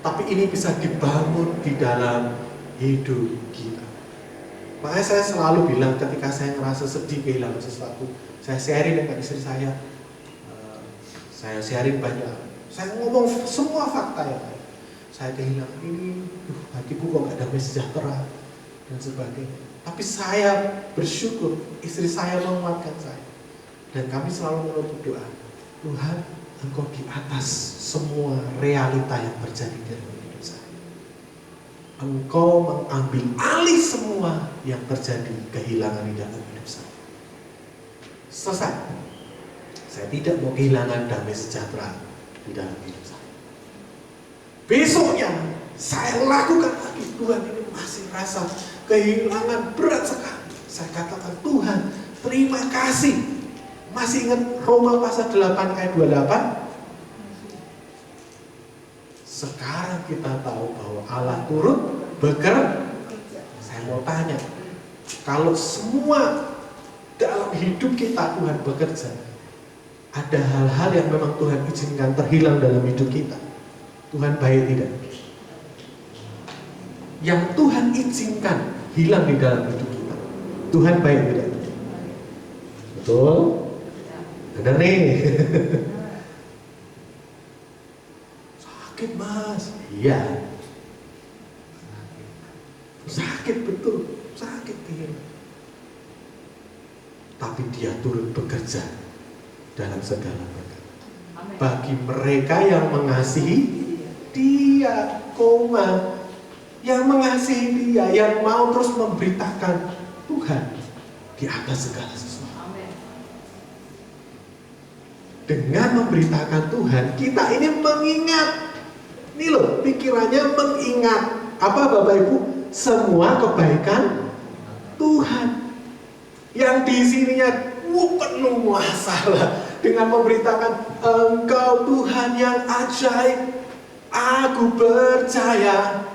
Tapi ini bisa dibangun di dalam hidup kita. Makanya saya selalu bilang ketika saya ngerasa sedih kehilangan sesuatu, saya sharing dengan istri saya. Saya sharing banyak. Saya ngomong semua fakta yang ada. Saya kehilangan ini, hatiku kok gak damai sejahtera dan sebagainya. Tapi saya bersyukur istri saya menguatkan saya. Dan kami selalu menutup doa, Tuhan, Engkau di atas semua realita yang terjadi dalam hidup saya. Engkau mengambil alih semua yang terjadi kehilangan di dalam hidup saya. Selesai. Saya tidak mau kehilangan damai sejahtera di dalam hidup saya. Besoknya saya lakukan lagi. Tuhan, ini masih rasa kehilangan berat sekali. Saya katakan, Tuhan, terima kasih. Masih ingat Roma pasal 8 ayat 28? Sekarang kita tahu bahwa Allah turut bekerja. Saya mau tanya, kalau semua dalam hidup kita Tuhan bekerja, ada hal-hal yang memang Tuhan izinkan terhilang dalam hidup kita, Tuhan baik tidak? Yang Tuhan izinkan hilang di dalam hidup kita, Tuhan baik tidak? Betul? Benar nih. Sakit mas, iya. Sakit betul, sakit dia. Tapi dia turut bekerja dalam segala perkara. Bagi mereka yang mengasihi dia, yang mengasihi dia, yang mau terus memberitakan Tuhan di atas segala sesuatu. Dengan memberitakan Tuhan, kita ini mengingat. Ini loh, pikirannya mengingat. Apa Bapak Ibu? Semua kebaikan Tuhan. Yang di sininya penuh masalah. Dengan memberitakan, Engkau Tuhan yang ajaib. Aku percaya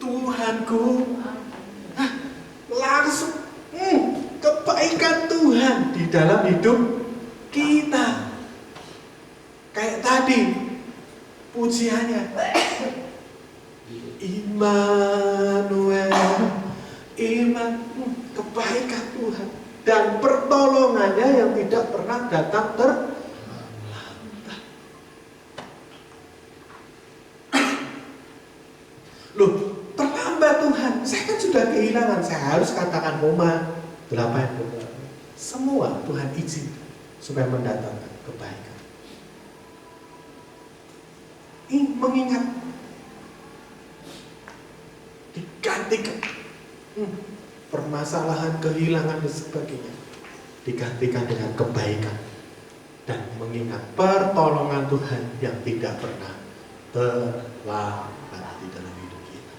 Tuhanku. Langsung kebaikan Tuhan di dalam hidup kita. Kayak tadi pujiannya, Immanuel, kebaikan Tuhan dan pertolongannya yang tidak pernah datang terlambat. Loh, terlambat Tuhan, saya kan sudah kehilangan. Saya harus katakan Roma 8. Semua Tuhan izin supaya mendatangkan kebaikan. Mengingat, digantikan permasalahan, kehilangan dan sebagainya, digantikan dengan kebaikan dan mengingat pertolongan Tuhan yang tidak pernah terlambat di dalam hidup kita.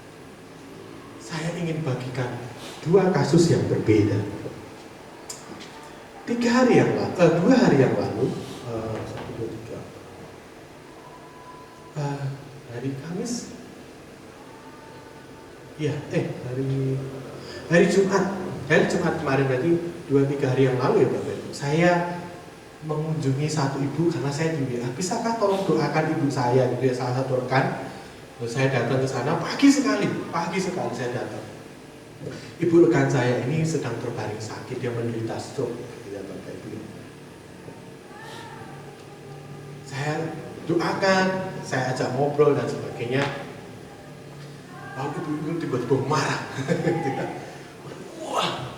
Saya ingin bagikan dua kasus yang berbeda. 2 hari yang lalu, hari Kamis, ya, hari Jumat kemarin, berarti 2-3 hari yang lalu ya Bapak Ibu. Saya mengunjungi satu ibu karena saya di WA, bisakah tolong doakan ibu saya, gitu ya, salah satu rekan. Saya datang ke sana pagi sekali saya datang. Ibu rekan saya ini sedang terbaring sakit, dia menderita stroke, gitu ya Bapak Ibu. Saya doakan, saya ajak ngobrol dan sebagainya. Lalu ibu tiba-tiba marah. Wah.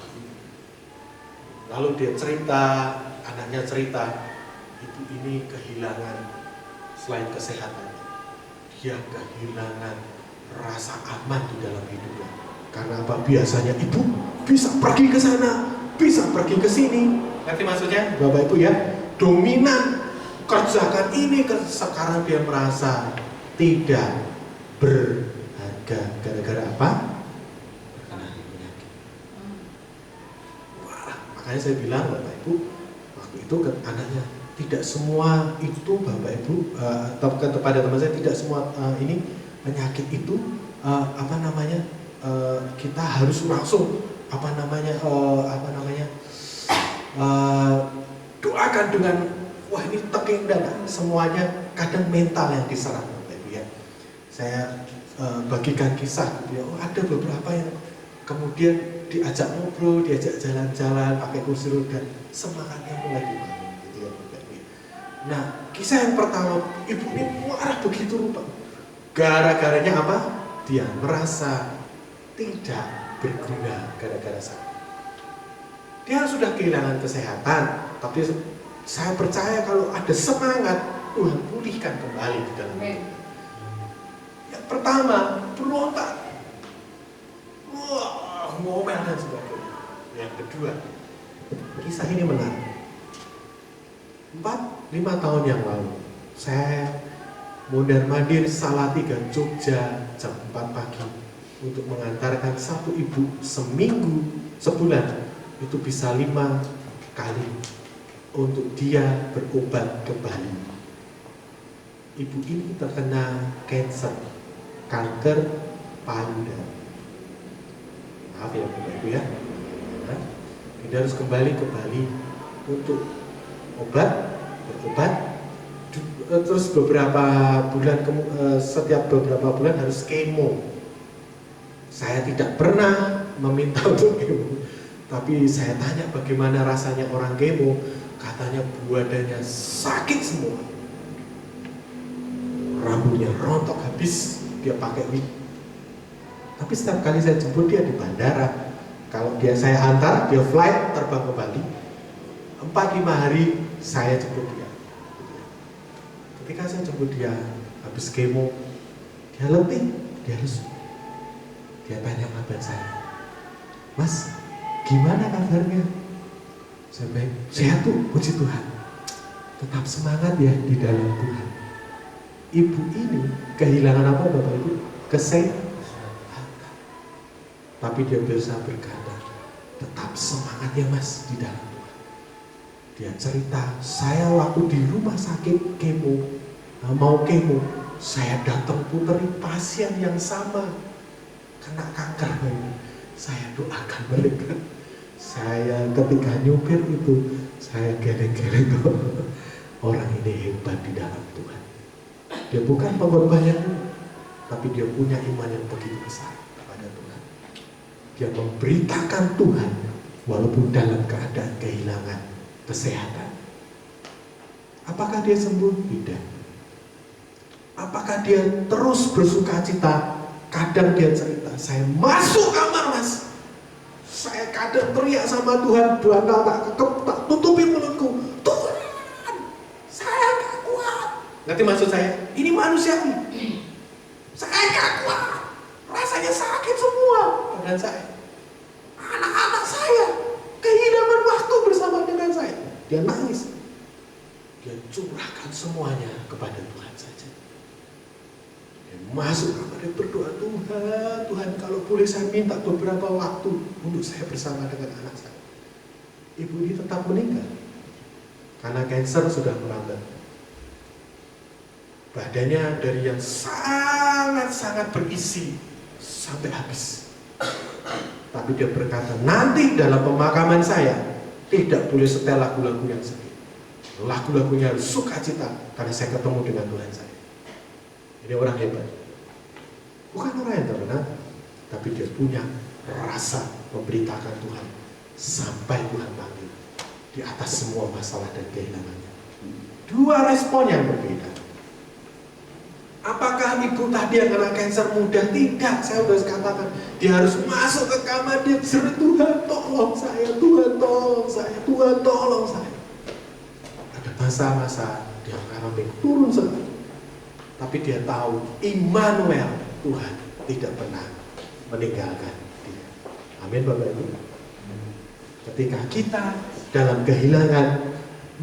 Lalu dia cerita, anaknya cerita, ibu ini kehilangan selain kesehatan, dia kehilangan rasa aman di dalam hidupnya. Karena apa? Biasanya ibu bisa pergi ke sana, bisa pergi ke sini. Ngerti maksudnya, Bapak Ibu ya? Dominan. Kerjakan ini, sekarang dia merasa tidak berharga. Gara-gara apa? Karena penyakit. Makanya saya bilang Bapak Ibu, waktu itu ke anaknya, tidak semua itu Bapak Ibu, atau kepada teman saya, tidak semua ini penyakit itu kita harus langsung doakan dengan wah ini teking dada. Semuanya kadang mental yang diserang Bapak Ibu ya. Saya bagikan kisah gitu ya. Oh, ada beberapa yang kemudian diajak ngobrol, diajak jalan-jalan pakai kursi roda, semangatnya mulai dibangun gitu ya Bapak Ibu. Nah, kisah yang pertama, ibu ini marah begitu rupa. Gara-garanya apa? Dia merasa tidak berguna gara-gara sakit. Dia sudah kehilangan kesehatan, tapi saya percaya kalau ada semangat, Tuhan pulihkan kembali di dalam hidup. Yang pertama, berontak, ngomel dan sebagainya. Yang kedua, kisah ini menarik. 4-5 tahun yang lalu, saya mondar-mandir Salatiga, Jogja jam 4 pagi untuk mengantarkan satu ibu sebulan itu bisa 5 kali untuk dia berobat ke Bali. Ibu ini terkena kanker payudara. Maaf ya Bapak Ibu ya. Nah, dia harus kembali ke Bali untuk berobat. Terus setiap beberapa bulan harus kemo. Saya tidak pernah meminta untuk kemo, tapi saya tanya bagaimana rasanya orang kemo. Katanya badannya sakit semua, rambutnya rontok habis, dia pakai wig. Tapi setiap kali saya jemput dia di bandara, kalau saya antar, dia flight terbang ke Bali, 4-5 hari saya jemput dia. Ketika saya jemput dia habis kemo, dia letih, dia lesu. Dia tanya kabar saya, Mas, gimana kabarnya? Saya baik, sehat tuh, puji Tuhan. Tetap semangat ya di dalam Tuhan. Ibu ini kehilangan apa Bapak Ibu? Kesehatan. Tapi dia berusaha berkata, tetap semangat ya Mas di dalam Tuhan. Dia cerita, saya waktu di rumah sakit mau kemo, saya datang puteri pasien yang sama kena kanker. Saya doakan mereka. Saya ketika nyupir itu, saya geleng-geleng orang ini hebat di dalam Tuhan. Dia bukan pengorban yang tapi dia punya iman yang begitu besar kepada Tuhan. Dia memberitakan Tuhan walaupun dalam keadaan kehilangan kesehatan. Apakah dia sembuh? Tidak. Apakah dia terus bersuka cita? Kadang dia cerita, saya masuk kamar Mas, saya kadang teriak sama Tuhan, tak tutupin mulutku, Tuhan, saya gak kuat. Ngerti maksud saya? Ini manusiawi. Saya gak kuat, rasanya sakit semua badan saya. Anak-anak saya kehilangan waktu bersama dengan saya. Dia nangis. Dia curahkan semuanya kepada Tuhan saja. Dia masuk kamar, dia berdoa, Tuhan kalau boleh saya minta beberapa waktu untuk saya bersama dengan anak saya. Ibu ini tetap meninggal karena kanker sudah merambat. Badannya dari yang sangat-sangat berisi sampai habis. Tapi dia berkata, nanti dalam pemakaman saya tidak boleh setel lagu-lagu yang sedih. Lagu-lagunya harus sukacita karena saya ketemu dengan Tuhan saya. Ini orang hebat. Bukan orang yang terkenal, tapi dia punya rasa memberitakan Tuhan sampai Tuhan panggil di atas semua masalah dan kehilangannya. Dua respon yang berbeda. Apakah ibu tadi yang kena kanker mudah? Tidak, saya sudah katakan. Dia harus masuk ke kamar, dia berseru, Tuhan tolong saya, Tuhan tolong saya, Tuhan tolong saya. Ada masa-masa dia mengalami turun sekali. Tapi dia tahu Immanuel, Tuhan tidak pernah meninggalkan dia. Amin Bapak Ibu. Ketika kita dalam kehilangan,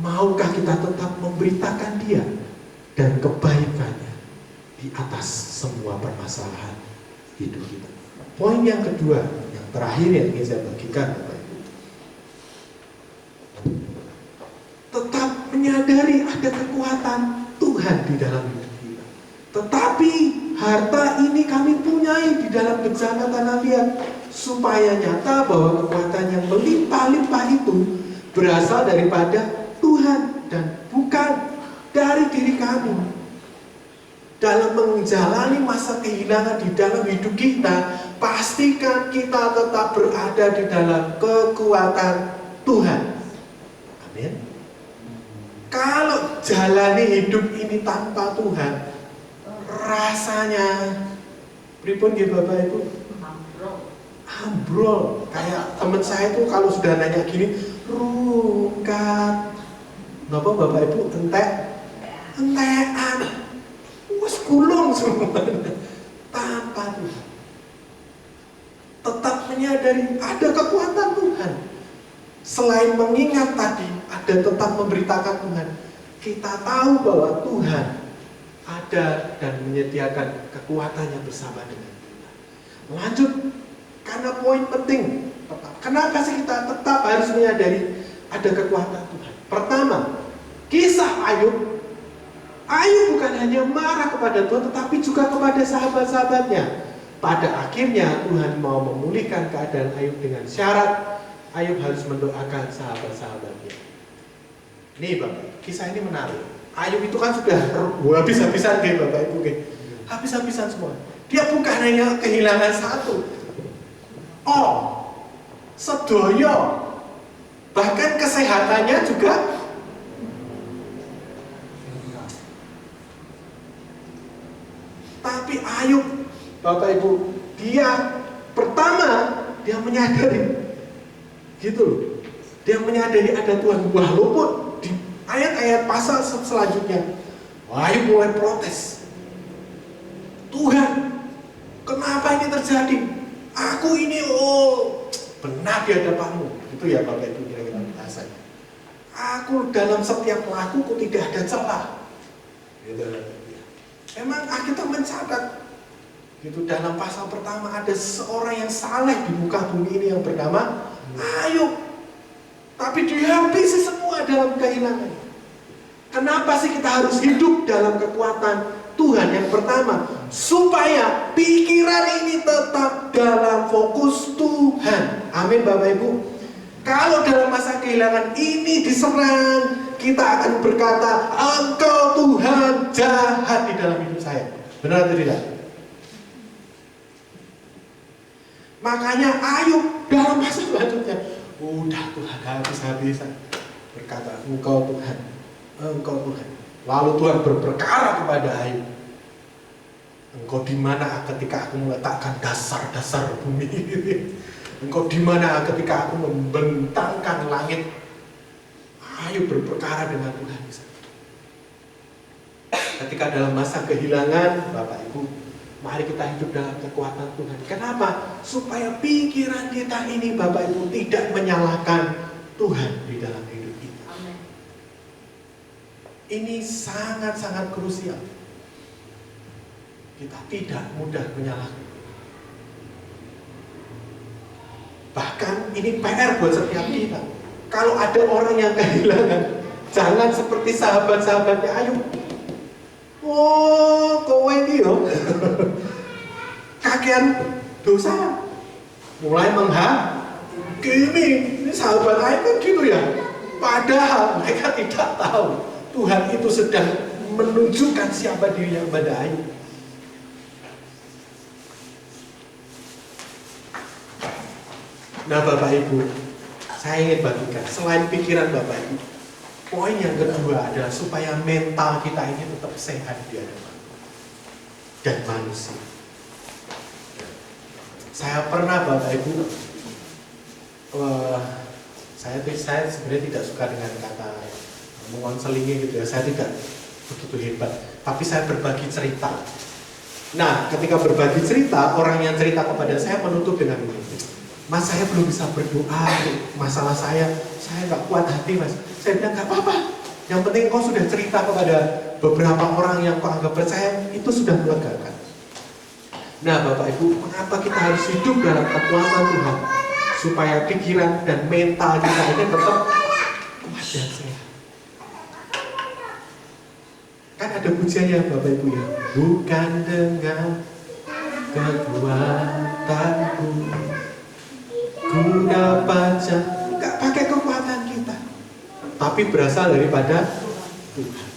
maukah kita tetap memberitakan dia dan kebaikannya di atas semua permasalahan hidup kita. Poin yang kedua, yang terakhir yang ingin saya bagikan Bapak Ibu. menyadari ada kekuatan Tuhan di dalam hidup kita. Tetapi harta ini kami punyai di dalam bencana tanah liat, supaya nyata bahwa kekuatan yang melimpah-limpah itu berasal daripada Tuhan dan bukan dari diri kami. Dalam menjalani masa kehilangan di dalam hidup kita, pastikan kita tetap berada di dalam kekuatan Tuhan. Amin. Kalau jalani hidup ini tanpa Tuhan, rasanya pripun nggih Bapak Ibu? Ambrol. Kayak teman saya itu kalau sudah nanya gini, rungkat. Napa Bapak Ibu? Entekan. Wes gulung semua. Tanpa Tuhan. Tetap menyadari ada kekuatan Tuhan. Selain mengingat tadi, ada tetap memberitakan Tuhan. Kita tahu bahwa Tuhan ada dan menyediakan kekuatannya bersama dengan kita. Lanjut, karena poin penting. Kenapa sih kita tetap harus menyadari ada kekuatan Tuhan? Pertama, kisah Ayub. Ayub bukan hanya marah kepada Tuhan, tetapi juga kepada sahabat-sahabatnya. Pada akhirnya Tuhan mau memulihkan keadaan Ayub dengan syarat Ayub harus mendoakan sahabat-sahabatnya. Nih Bapak, kisah ini menarik. Ayub itu kan sudah habis-habisan deh Bapak Ibu, habis-habisan semua. Dia bukan hanya kehilangan satu, sedoyo, bahkan kesehatannya juga. Tapi Ayub, Bapak Ibu, dia pertama dia menyadari, gitu loh. Dia menyadari ada Tuhan. Walaupun di ayat-ayat pasal selanjutnya, Ayub mulai protes. Tuhan, kenapa ini terjadi? Aku ini benar di hadapanmu. Itu ya Bapak Ibu kira-kira bahasanya. Aku dalam setiap lakuku tidak ada celah. Gitu. Memang kita mencatat gitu, dalam pasal pertama ada seorang yang saleh di muka bumi ini yang bernama Ayub. Tapi dihabisi semua dalam kehilangan. Kenapa sih kita harus hidup dalam kekuatan Tuhan? Yang pertama, supaya pikiran ini tetap dalam fokus Tuhan. Amin Bapak Ibu. Kalau dalam masa kehilangan ini diserang, kita akan berkata, Engkau Tuhan jahat di dalam hidup saya. Benar atau tidak? Makanya Ayub dalam masa selanjutnya, udah Tuhan habis-habisan berkata, Engkau Tuhan, Engkau Tuhan. Lalu Tuhan berperkara kepada Ayub, Engkau di mana ketika aku meletakkan dasar-dasar bumi ini? Engkau di mana ketika aku membentangkan langit? Ayub berperkara dengan Tuhan. Ketika dalam masa kehilangan, Bapak Ibu, mari kita hidup dalam kekuatan Tuhan. Kenapa? Supaya pikiran kita ini, Bapak Ibu, tidak menyalahkan Tuhan di dalam hidup kita. Amin. Ini sangat-sangat krusial. Kita tidak mudah menyalahkan. Bahkan ini PR buat setiap kita. Kalau ada orang yang kehilangan, jangan seperti sahabat-sahabatnya Ayub. Kowe iki yo kakean dosa, mulai menghakimi. Ini sahabat Ayub kan gitu ya. Padahal mereka tidak tahu Tuhan itu sedang menunjukkan siapa dirinya kepada Ayub. Nah Bapak Ibu, saya ingin bagikan selain pikiran Bapak Ibu, poin yang kedua adalah supaya mental kita ini tetap sehat di hadapan dan manusia. Saya pernah Bapak Ibu, saya sebenarnya tidak suka dengan kata mengonselingi gitu ya. Saya tidak begitu hebat, tapi saya berbagi cerita. Nah, ketika berbagi cerita, orang yang cerita kepada saya menutup dengan ini. Mas, saya belum bisa berdoa, masalah saya nggak kuat hati mas. Saya bilang nggak apa-apa, yang penting kau sudah cerita kepada beberapa orang yang kau anggap percaya, itu sudah melegakan. Nah Bapak Ibu, mengapa kita harus hidup dalam kekuatan Tuhan? Supaya pikiran dan mental kita ini tetap kuat dan sehat. Kan ada pujiannya Bapak Ibu ya. Bukan dengan kekuatanku ku dapat nggak pakai kekuatan kita, tapi berasal daripada Tuhan.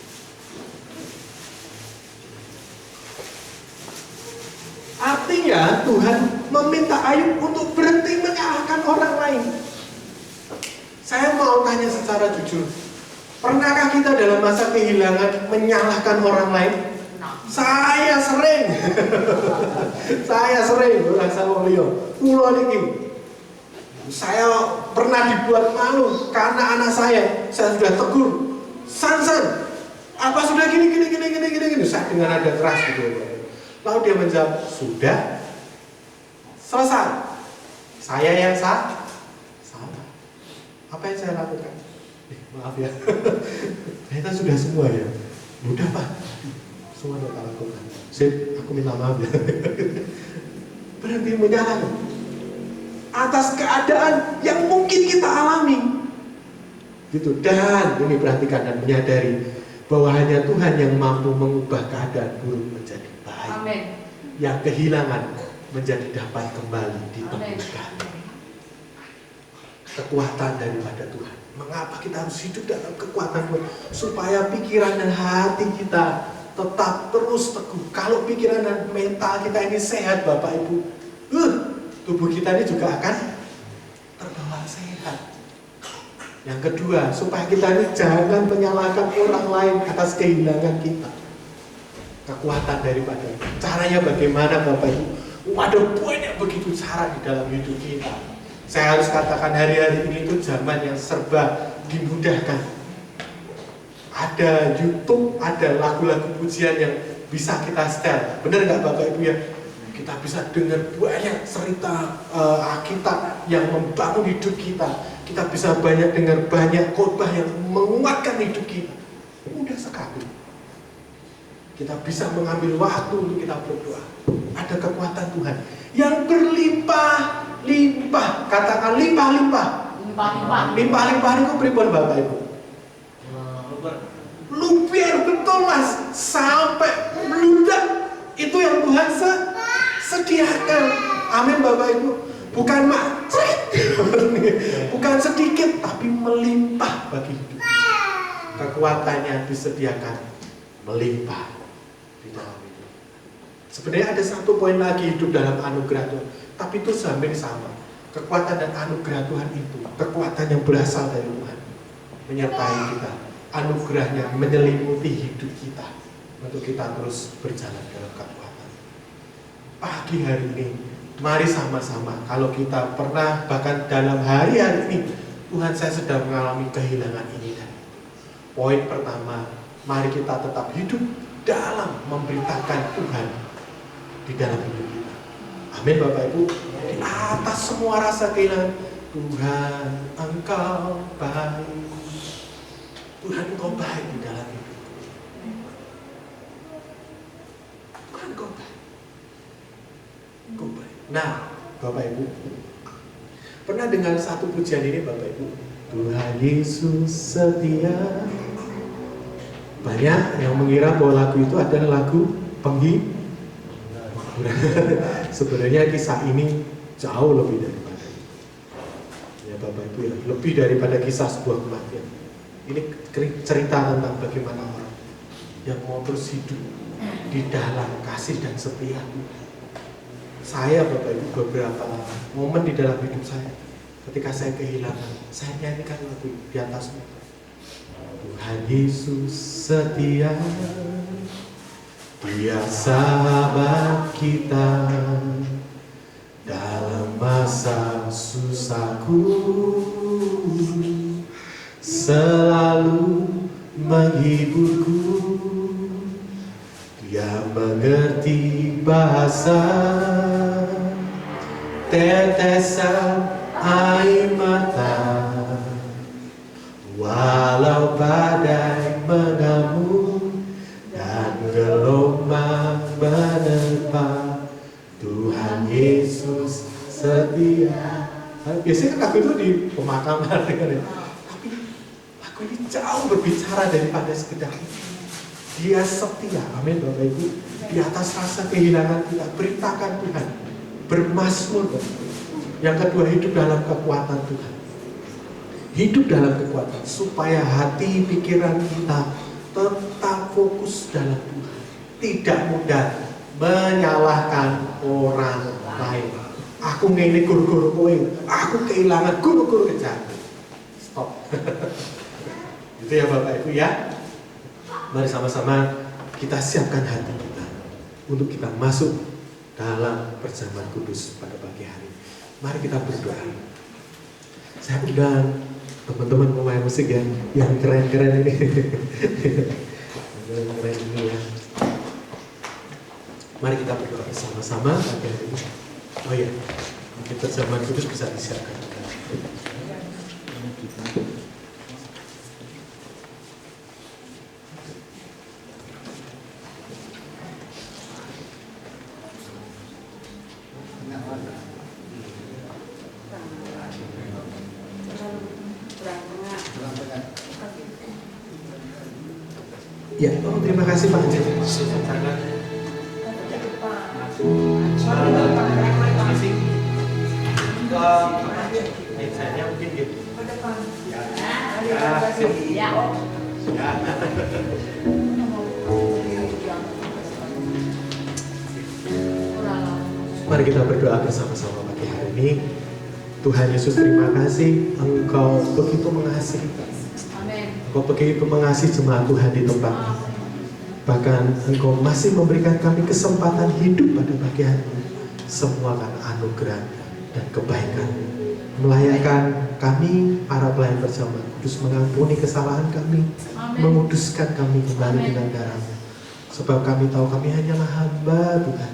Artinya Tuhan meminta Ayub untuk berhenti menyalahkan orang lain. Saya mau tanya secara jujur, pernahkah kita dalam masa kehilangan menyalahkan orang lain? Saya sering. Saya sering merasa Leo. Pulau niki. Saya pernah dibuat malu karena anak saya sudah tegur. San, apa sudah gini. Saya dengan nada keras gitu. Lalu dia menjawab, sudah selesai. Saya yang salah. Apa yang saya lakukan? Maaf ya. Ternyata sudah semua ya. Udah Pak. Semua kita lakukan. Sip, aku minta maaf ya. Berhenti menyalahkan atas keadaan yang mungkin kita alami. Gitu. Dan ini perhatikan dan menyadari bahwa hanya Tuhan yang mampu mengubah keadaan buruk menjadi baik. Amin. Yang kehilangan menjadi dapat kembali ditemukan. Kekuatan daripada Tuhan. Mengapa kita harus hidup dalam kekuatan Tuhan? Supaya pikiran dan hati kita tetap terus teguh. Kalau pikiran dan mental kita ini sehat Bapak Ibu, tubuh kita ini juga akan terbawa sehat. Yang kedua, supaya kita ini jangan menyalahkan orang lain atas kehilangan kita. Kekuatan daripada caranya bagaimana Bapak Ibu? Ada banyak begitu cara di dalam hidup kita. Saya harus katakan hari-hari ini itu zaman yang serba dimudahkan. Ada YouTube, ada lagu-lagu pujian yang bisa kita setel. Benar nggak Bapak Ibu ya? Kita bisa dengar banyak cerita Alkitab yang membangun hidup kita. Kita bisa dengar banyak khotbah yang menguatkan hidup kita. Mudah sekali. Kita bisa mengambil waktu untuk kita berdoa. Ada kekuatan Tuhan yang berlimpah-limpah. Katakan limpah-limpah. Limpah-limpah itu pripun Bapak Ibu? Luar betul Mas, sampai meludak. Itu yang Tuhan sediakan. Amin Bapak Ibu. Bukan macet, bukan sedikit, tapi melimpah bagi hidup. Kekuatannya disediakan melimpah di dalam hidup. Sebenarnya ada satu poin lagi hidup dalam anugerah Tuhan, tapi itu hampir sama. Kekuatan dan anugerah Tuhan itu kekuatan yang berasal dari Tuhan, menyertai kita. Anugerahnya menyelimuti hidup kita untuk kita terus berjalan dalam kekuatan. Pagi hari ini, mari sama-sama, kalau kita pernah bahkan dalam hari-hari ini, Tuhan saya sedang mengalami kehilangan ini dan itu. Poin pertama, mari kita tetap hidup dalam memberitakan Tuhan di dalam hidup kita. Amin Bapak Ibu. Di atas semua rasa kehilangan, Tuhan Engkau baik. Tuhan Engkau baik di dalam hidup. Tuhan Engkau baik. Engkau baik. Nah, Bapak Ibu, pernah dengar satu pujian ini Bapak Ibu? Tuhan Yesus setia. Banyak yang mengira bahwa lagu itu adalah lagu penghibur. Sebenarnya kisah ini jauh lebih daripada itu. Ya Bapak Ibu ya, lebih daripada kisah sebuah kematian. Ini cerita tentang bagaimana orang yang mau terus hidup di dalam kasih dan setia Tuhan. Saya Bapak Ibu beberapa momen di dalam hidup saya, ketika saya kehilangan, saya nyanyikan lagu di atas itu. Tuhan Yesus setia, Dia sahabat kita dalam masa susahku, selalu menghiburku. Dia mengerti bahasa tetesan air mata, walau badai mengamuk dan gelombang menerpa, Tuhan Yesus setia. Biasanya kan lagu itu di pemakaman, tapi lagu ini jauh berbicara daripada sekedar itu. Dia setia, amin Bapak Ibu. Di atas rasa kehilangan kita, beritakan Tuhan, bermazmur. Yang kedua, hidup dalam kekuatan Tuhan. Hidup dalam kekuatan, supaya hati pikiran kita tetap fokus dalam Tuhan. Tidak mudah menyalahkan orang lain. Aku ngene guru-guru kowe, aku kehilangan guru-guru kejar. Stop. Itu ya Bapak Ibu ya. Mari sama-sama kita siapkan hati kita untuk kita masuk dalam perjamuan kudus pada pagi hari. Mari kita berdoa. Saya undang teman-teman pemain musik yang keren-keren ini. Yang keren ini ya. Mari kita berdoa bersama-sama pagi hari ini. Oh iya, mungkin perjamuan kudus bisa disiapkan. Ya, oh, terima kasih Pak Haji. Saya mungkin gitu. Mari kita berdoa bersama-sama pagi hari ini. Tuhan Yesus, terima kasih Engkau begitu mengasihi. Engkau begitu mengasihi jemaat Tuhan di tempat ini. Bahkan Engkau masih memberikan kami kesempatan hidup pada pagi hari ini. Semua karena anugerah dan kebaikan. Melayakkan kami, para pelayan perjamuan kudus, mengampuni kesalahan kami, menguduskan kami kembali dengan darah-Mu. Sebab kami tahu kami hanyalah hamba Tuhan.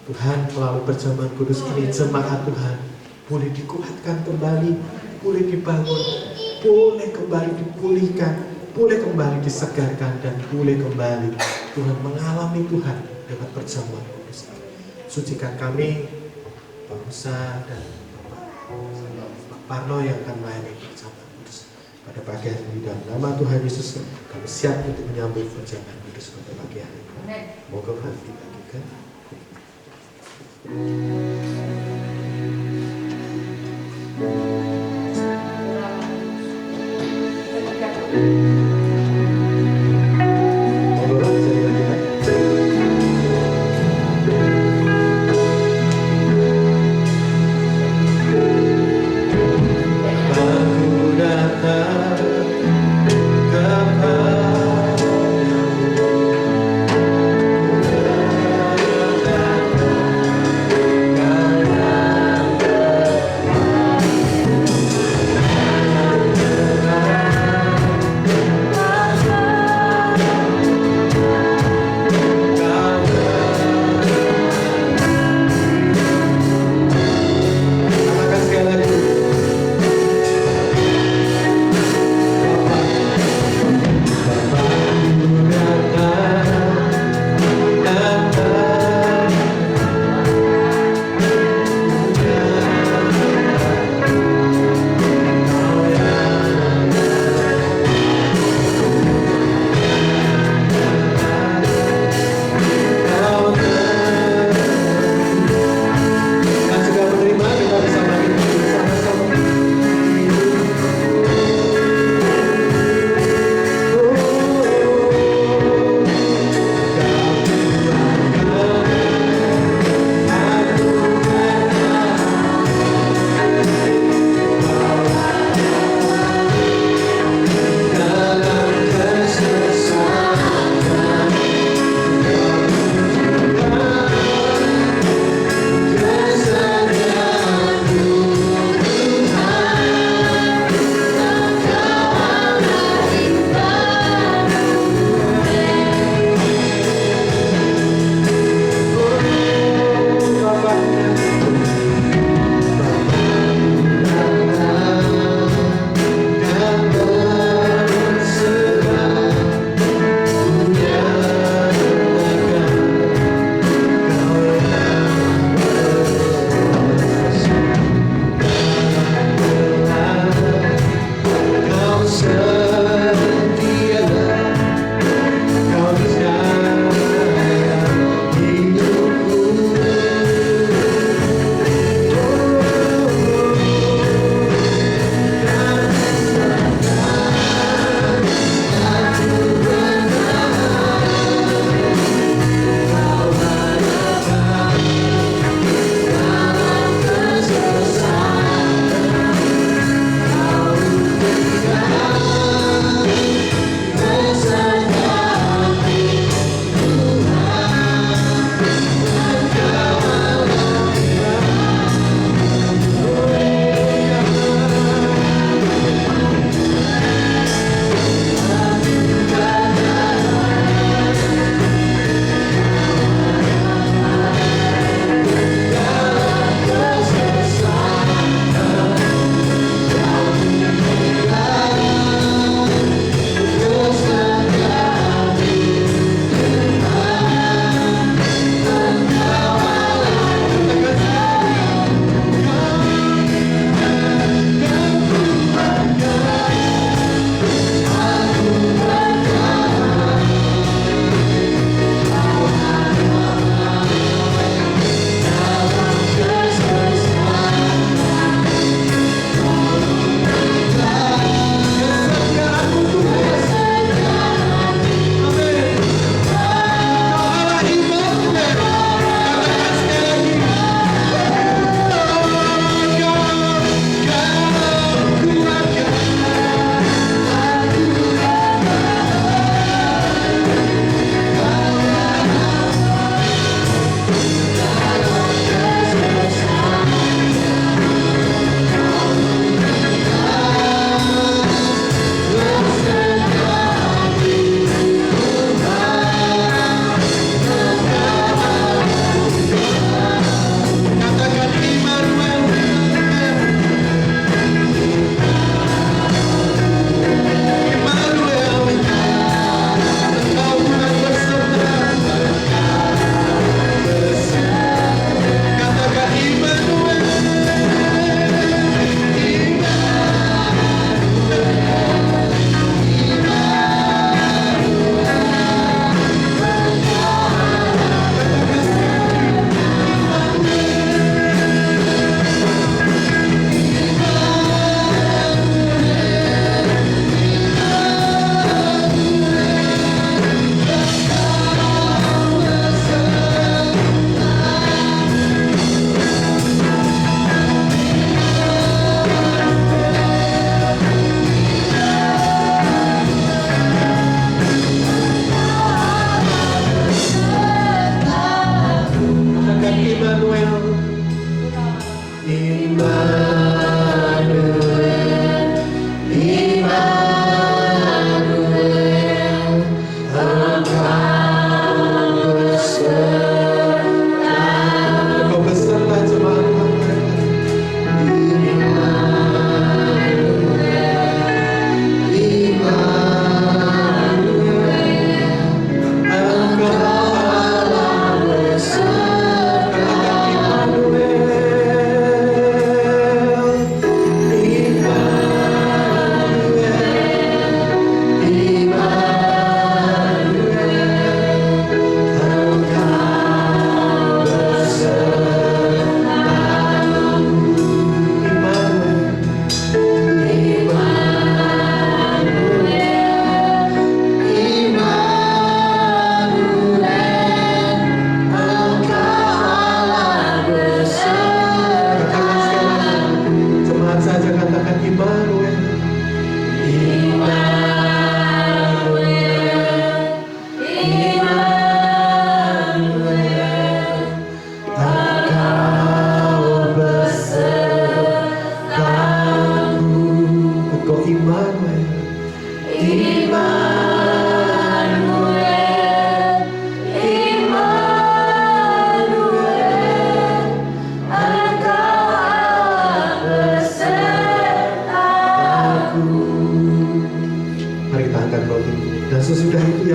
Tuhan, melalui perjamuan kudus ini, jemaat Tuhan boleh dikuatkan kembali, boleh dibangun, boleh kembali dipulihkan, boleh kembali disegarkan, dan boleh kembali Tuhan mengalami Tuhan lewat perjamuan kudus. Sucikan kami, Pak Musa dan Pak Parno yang akan melayani perjamuan kudus pada pagi hari ini. Dalam nama Tuhan Yesus, kami siap untuk menyambut perjamuan kudus pada pagi hari ini. Moga Tuhan dibagikan.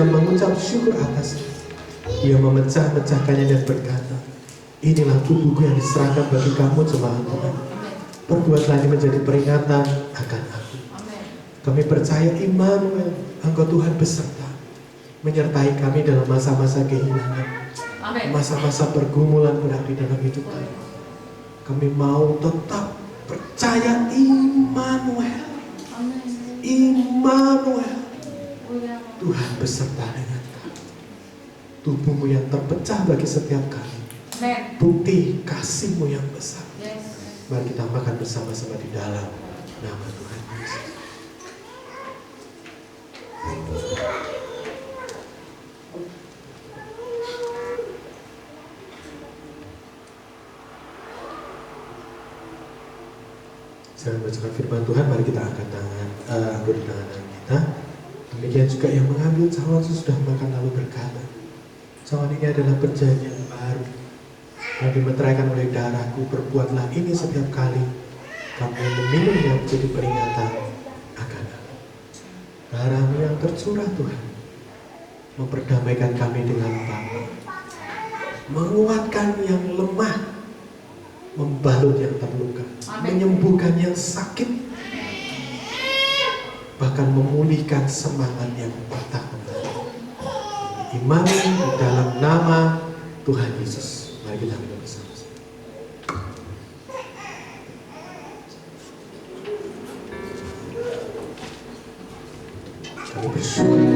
mengucap syukur atasnya. Dia memecah-mecahkannya dan berkata, inilah tubuhku yang diserahkan bagi kamu jemaat Tuhan. Perbuatlah ini menjadi peringatan akan aku. Kami percaya Immanuel, Engkau Tuhan beserta, menyertai kami dalam masa-masa kehilangan, masa-masa pergumulan berat di dalam hidup kami. Kami mau tetap percaya Immanuel. Immanuel, Tuhan beserta dengan kami. Tubuhmu yang terpecah bagi setiap kami, bukti kasih-Mu yang besar. Mari kita makan bersama-sama di dalam nama Tuhan Yesus. Saya membacakan firman Tuhan, mari kita angkat tangan, anggur di tangan kita. Demikian juga yang mengambil cawan sesudah makan lalu berkata, cawan ini adalah perjanjian baru yang dimeteraikan oleh darahku. Perbuatlah ini setiap kali kamu meminumnya menjadi peringatan akan aku. Darah-Mu yang tercurah Tuhan memperdamaikan kami dengan Bapa, menguatkan yang lemah, membalut yang terluka, menyembuhkan yang sakit, bahkan memulihkan semangat yang patah kembali. Imani di dalam nama Tuhan Yesus. Mari kita minum bersama-sama. Kami bersyukur.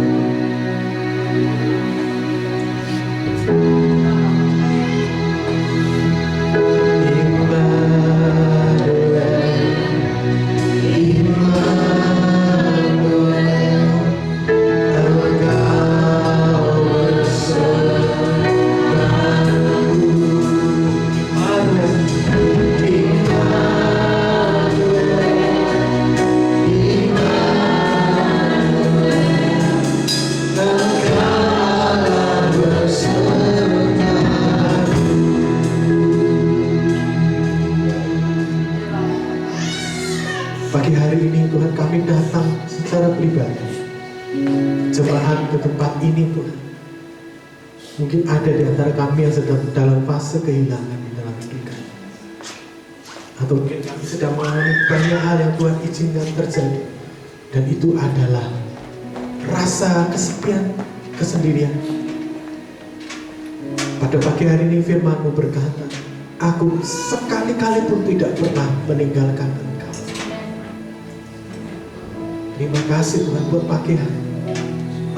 Pagi hari ini Tuhan kami datang secara pribadi, jemaat ke tempat ini Tuhan. Mungkin ada di antara kami yang sedang dalam fase kehilangan di dalam hidup kami, atau mungkin kami sedang mengalami banyak hal yang Tuhan izinkan terjadi, dan itu adalah rasa kesepian, kesendirian. Pada pagi hari ini firman-Mu berkata, aku sekali-kali pun tidak pernah meninggalkan Engkau. Terima kasih Tuhan buat pagi hari.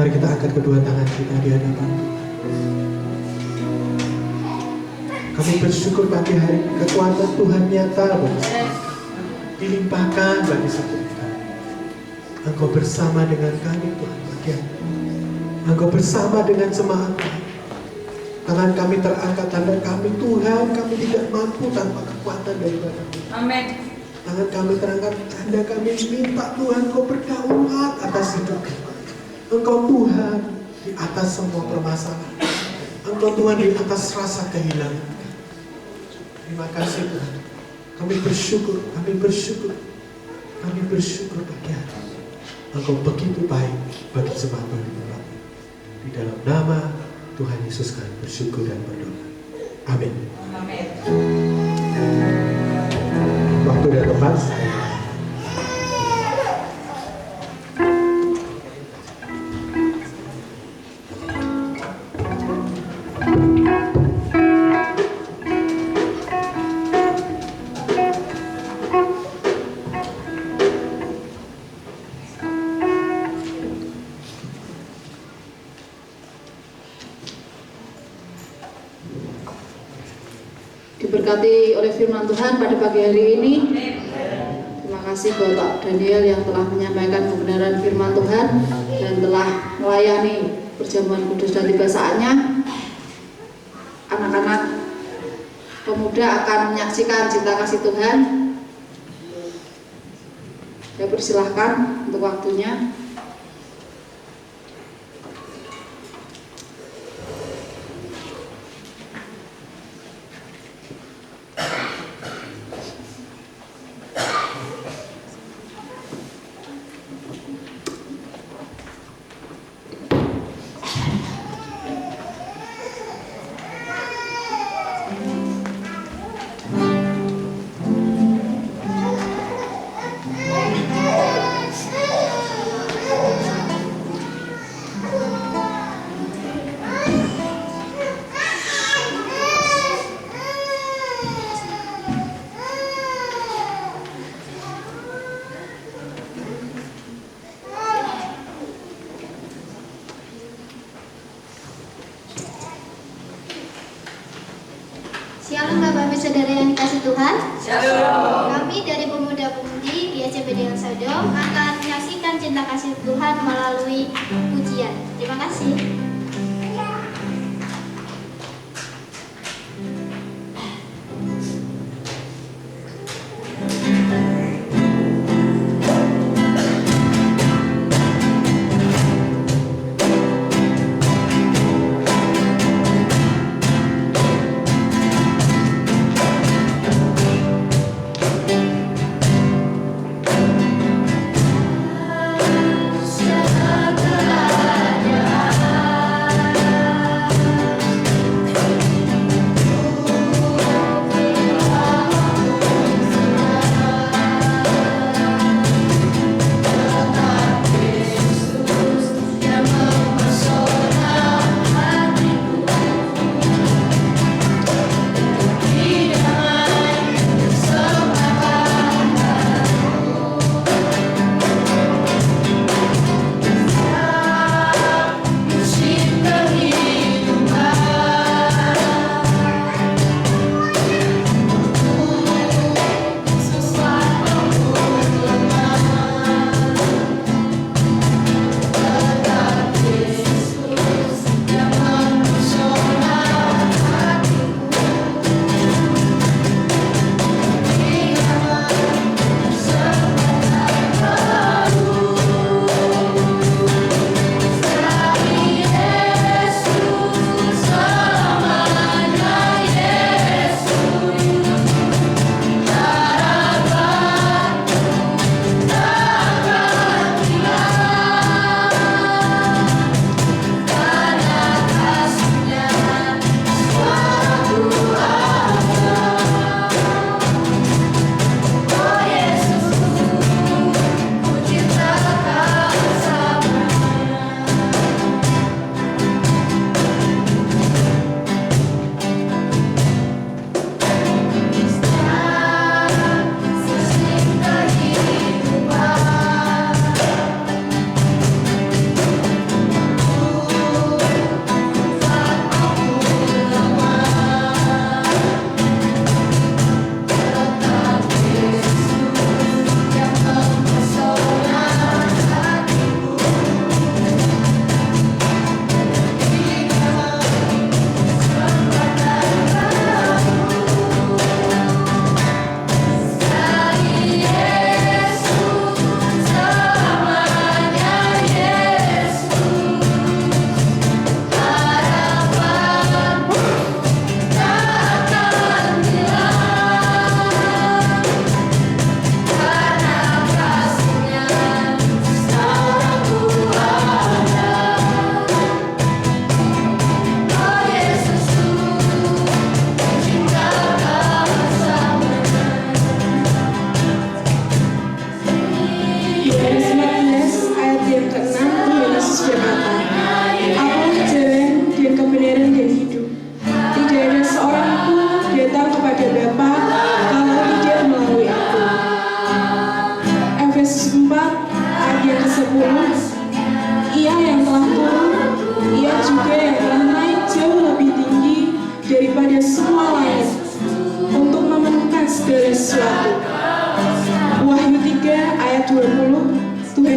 Mari kita angkat kedua tangan kita di hadapan Tuhan. Kami bersyukur pagi hari kekuatan Tuhan nyata bagi kita, dilimpahkan bagi setiap kami. Engkau bersama dengan kami Tuhan pagi hari. Engkau bersama dengan jemaat kami. Tangan kami terangkat tanda kami Tuhan, kami tidak mampu tanpa kekuatan daripada-Mu. Amin. Tangan kami terangkat, tanda kami minta Tuhan Kau berdaulat atas hidup kami. Engkau Tuhan di atas semua permasalahan. Engkau Tuhan di atas rasa kehilangan. Terima kasih Tuhan. Kami bersyukur, kami bersyukur, kami bersyukur pagi hari. Engkau begitu baik bagi jemaat Tuhan di tempat ini. Di dalam nama Tuhan Yesus kami bersyukur dan berdoa. Amin. Amin. Waktu dan tempat saya. Diberkati oleh firman Tuhan pada pagi hari ini. Terima kasih Bapak Daniel yang telah menyampaikan kebenaran firman Tuhan dan telah melayani perjamuan kudus, dan tiba saatnya anak-anak pemuda akan menyaksikan cinta kasih Tuhan. Saya persilahkan untuk waktunya. Shalom Bapak Ibu Saudara yang dikasih Tuhan. Shalom. Kami dari Pemuda-Pemudi GSCP Dewan Sodom akan menyaksikan cinta kasih Tuhan melalui pujian. Terima kasih.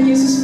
Yesus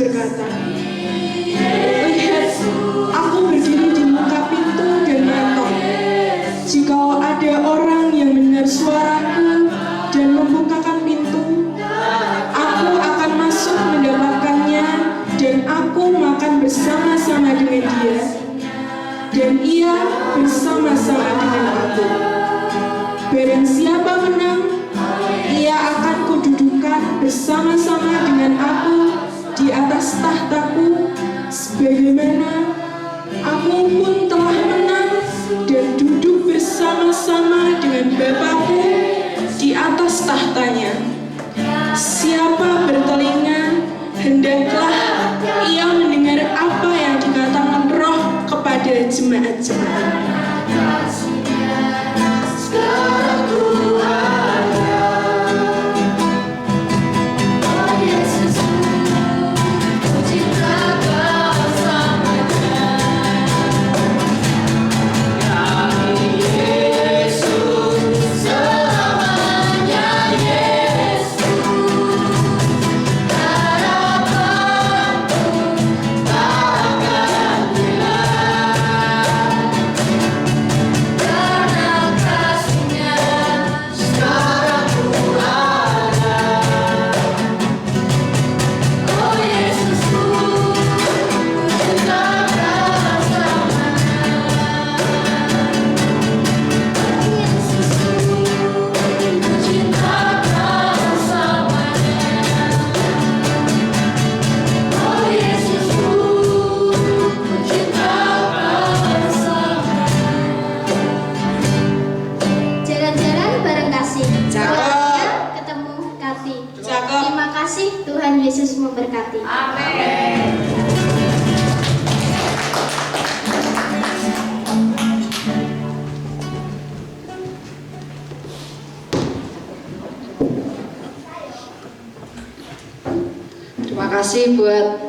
kasih buat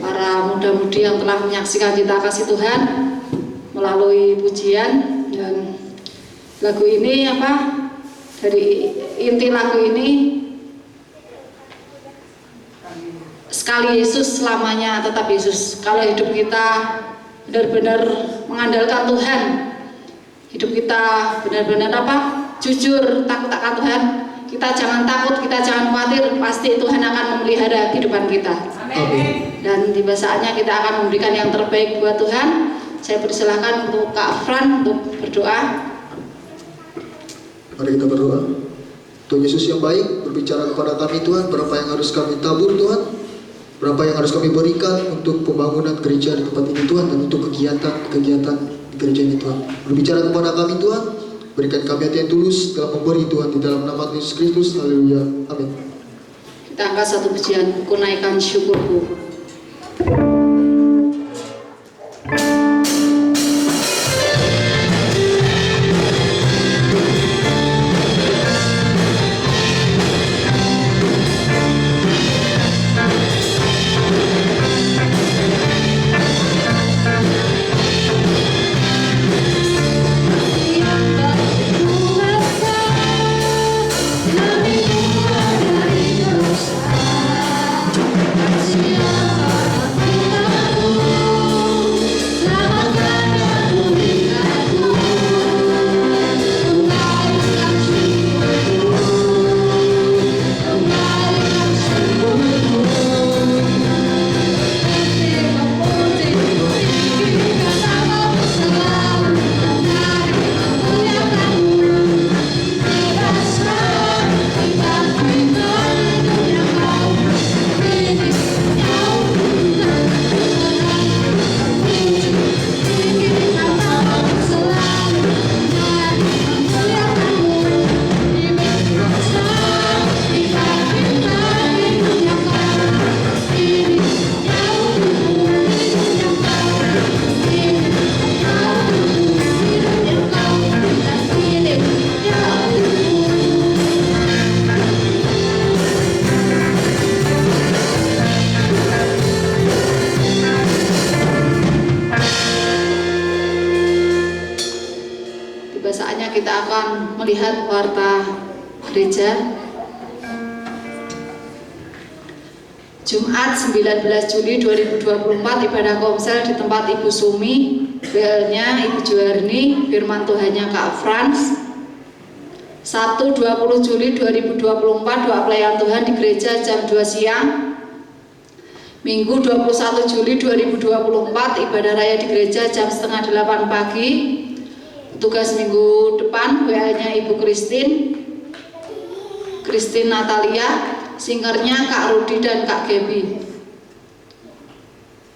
para muda-mudi yang telah menyaksikan cinta kasih Tuhan melalui pujian. Dan lagu ini dari inti lagu ini, sekali Yesus selamanya tetap Yesus. Kalau hidup kita benar-benar mengandalkan Tuhan, hidup kita benar-benar jujur takut akan Tuhan, kita jangan takut, kita jangan khawatir, pasti Tuhan akan memelihara kehidupan kita. Amin. Dan tiba saatnya kita akan memberikan yang terbaik buat Tuhan. Saya persilahkan untuk Kak Afran untuk berdoa. Mari kita berdoa. Tuhan Yesus yang baik, berbicara kepada kami Tuhan, berapa yang harus kami tabur Tuhan, berapa yang harus kami berikan untuk pembangunan gereja di tempat ini Tuhan, dan untuk kegiatan di gereja ini Tuhan. Berbicara kepada kami Tuhan, berikan kami hati yang tulus dalam memberi Tuhan, di dalam nama Yesus Kristus. Haleluya. Amin. Kita angkat satu pujian, ku naikkan syukurku. Saatnya kita akan melihat warta gereja Jumat 19 Juli 2024, ibadah komsel di tempat Ibu Sumi, BL-nya Ibu Juarni, firman Tuhannya Kak Frans. Sabtu 20 Juli 2024, doa pelayanan Tuhan di gereja jam 2 siang. Minggu 21 Juli 2024, ibadah raya di gereja jam setengah 8 pagi. Tugas minggu depan WA-nya Ibu Christine Natalia, singernya Kak Rudi dan Kak Gebi.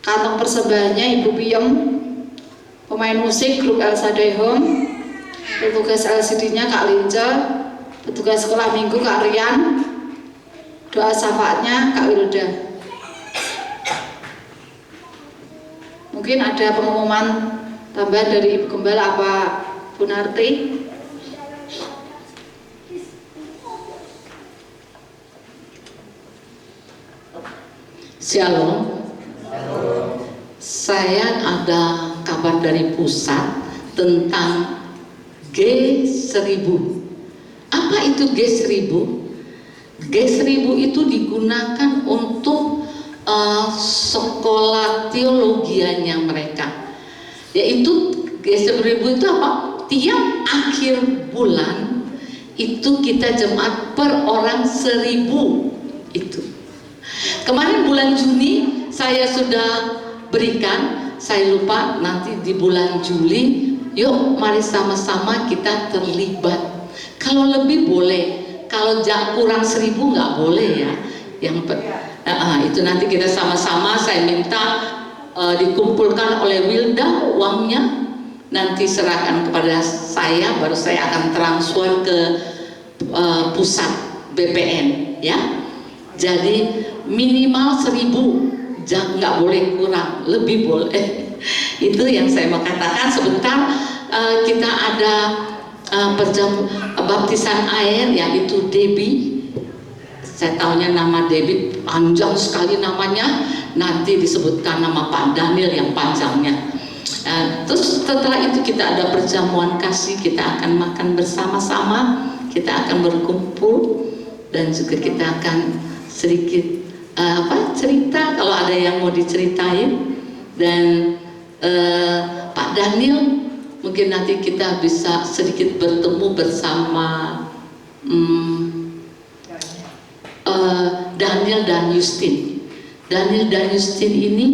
Kantong persembahannya Ibu Piem, pemain musik grup Elsa Dehom, petugas LCD-nya Kak Lince, petugas sekolah minggu Kak Rian, doa syafaatnya Kak Wilda. Mungkin ada pengumuman tambahan dari Ibu Gembala apa Bu Narti? Shalom. Saya ada kabar dari pusat tentang G1000. Apa itu G1000? G1000 itu digunakan untuk sekolah teologianya mereka. Yaitu G1000 itu apa? Tiap akhir bulan itu kita jemaat per orang 1000 itu. Kemarin bulan Juni saya sudah berikan, saya lupa nanti di bulan Juli. Yuk mari sama-sama kita terlibat. Kalau lebih boleh, kalau kurang 1000 nggak boleh ya. Itu nanti kita sama-sama, saya minta dikumpulkan oleh Wilda uangnya. Nanti serahkan kepada saya, baru saya akan transfer ke pusat BPN ya. Jadi minimal 1000, nggak boleh kurang, lebih boleh. Itu yang saya mau katakan. Sebentar kita ada baptisan air, yaitu Debbie. Saya tahunya nama David panjang sekali namanya, nanti disebutkan nama Pak Daniel yang panjangnya. Terus setelah itu kita ada perjamuan kasih, kita akan makan bersama-sama, kita akan berkumpul, dan juga kita akan sedikit cerita kalau ada yang mau diceritain. Dan Pak Daniel mungkin nanti kita bisa sedikit bertemu bersama Daniel dan Justin. Daniel dan Justin ini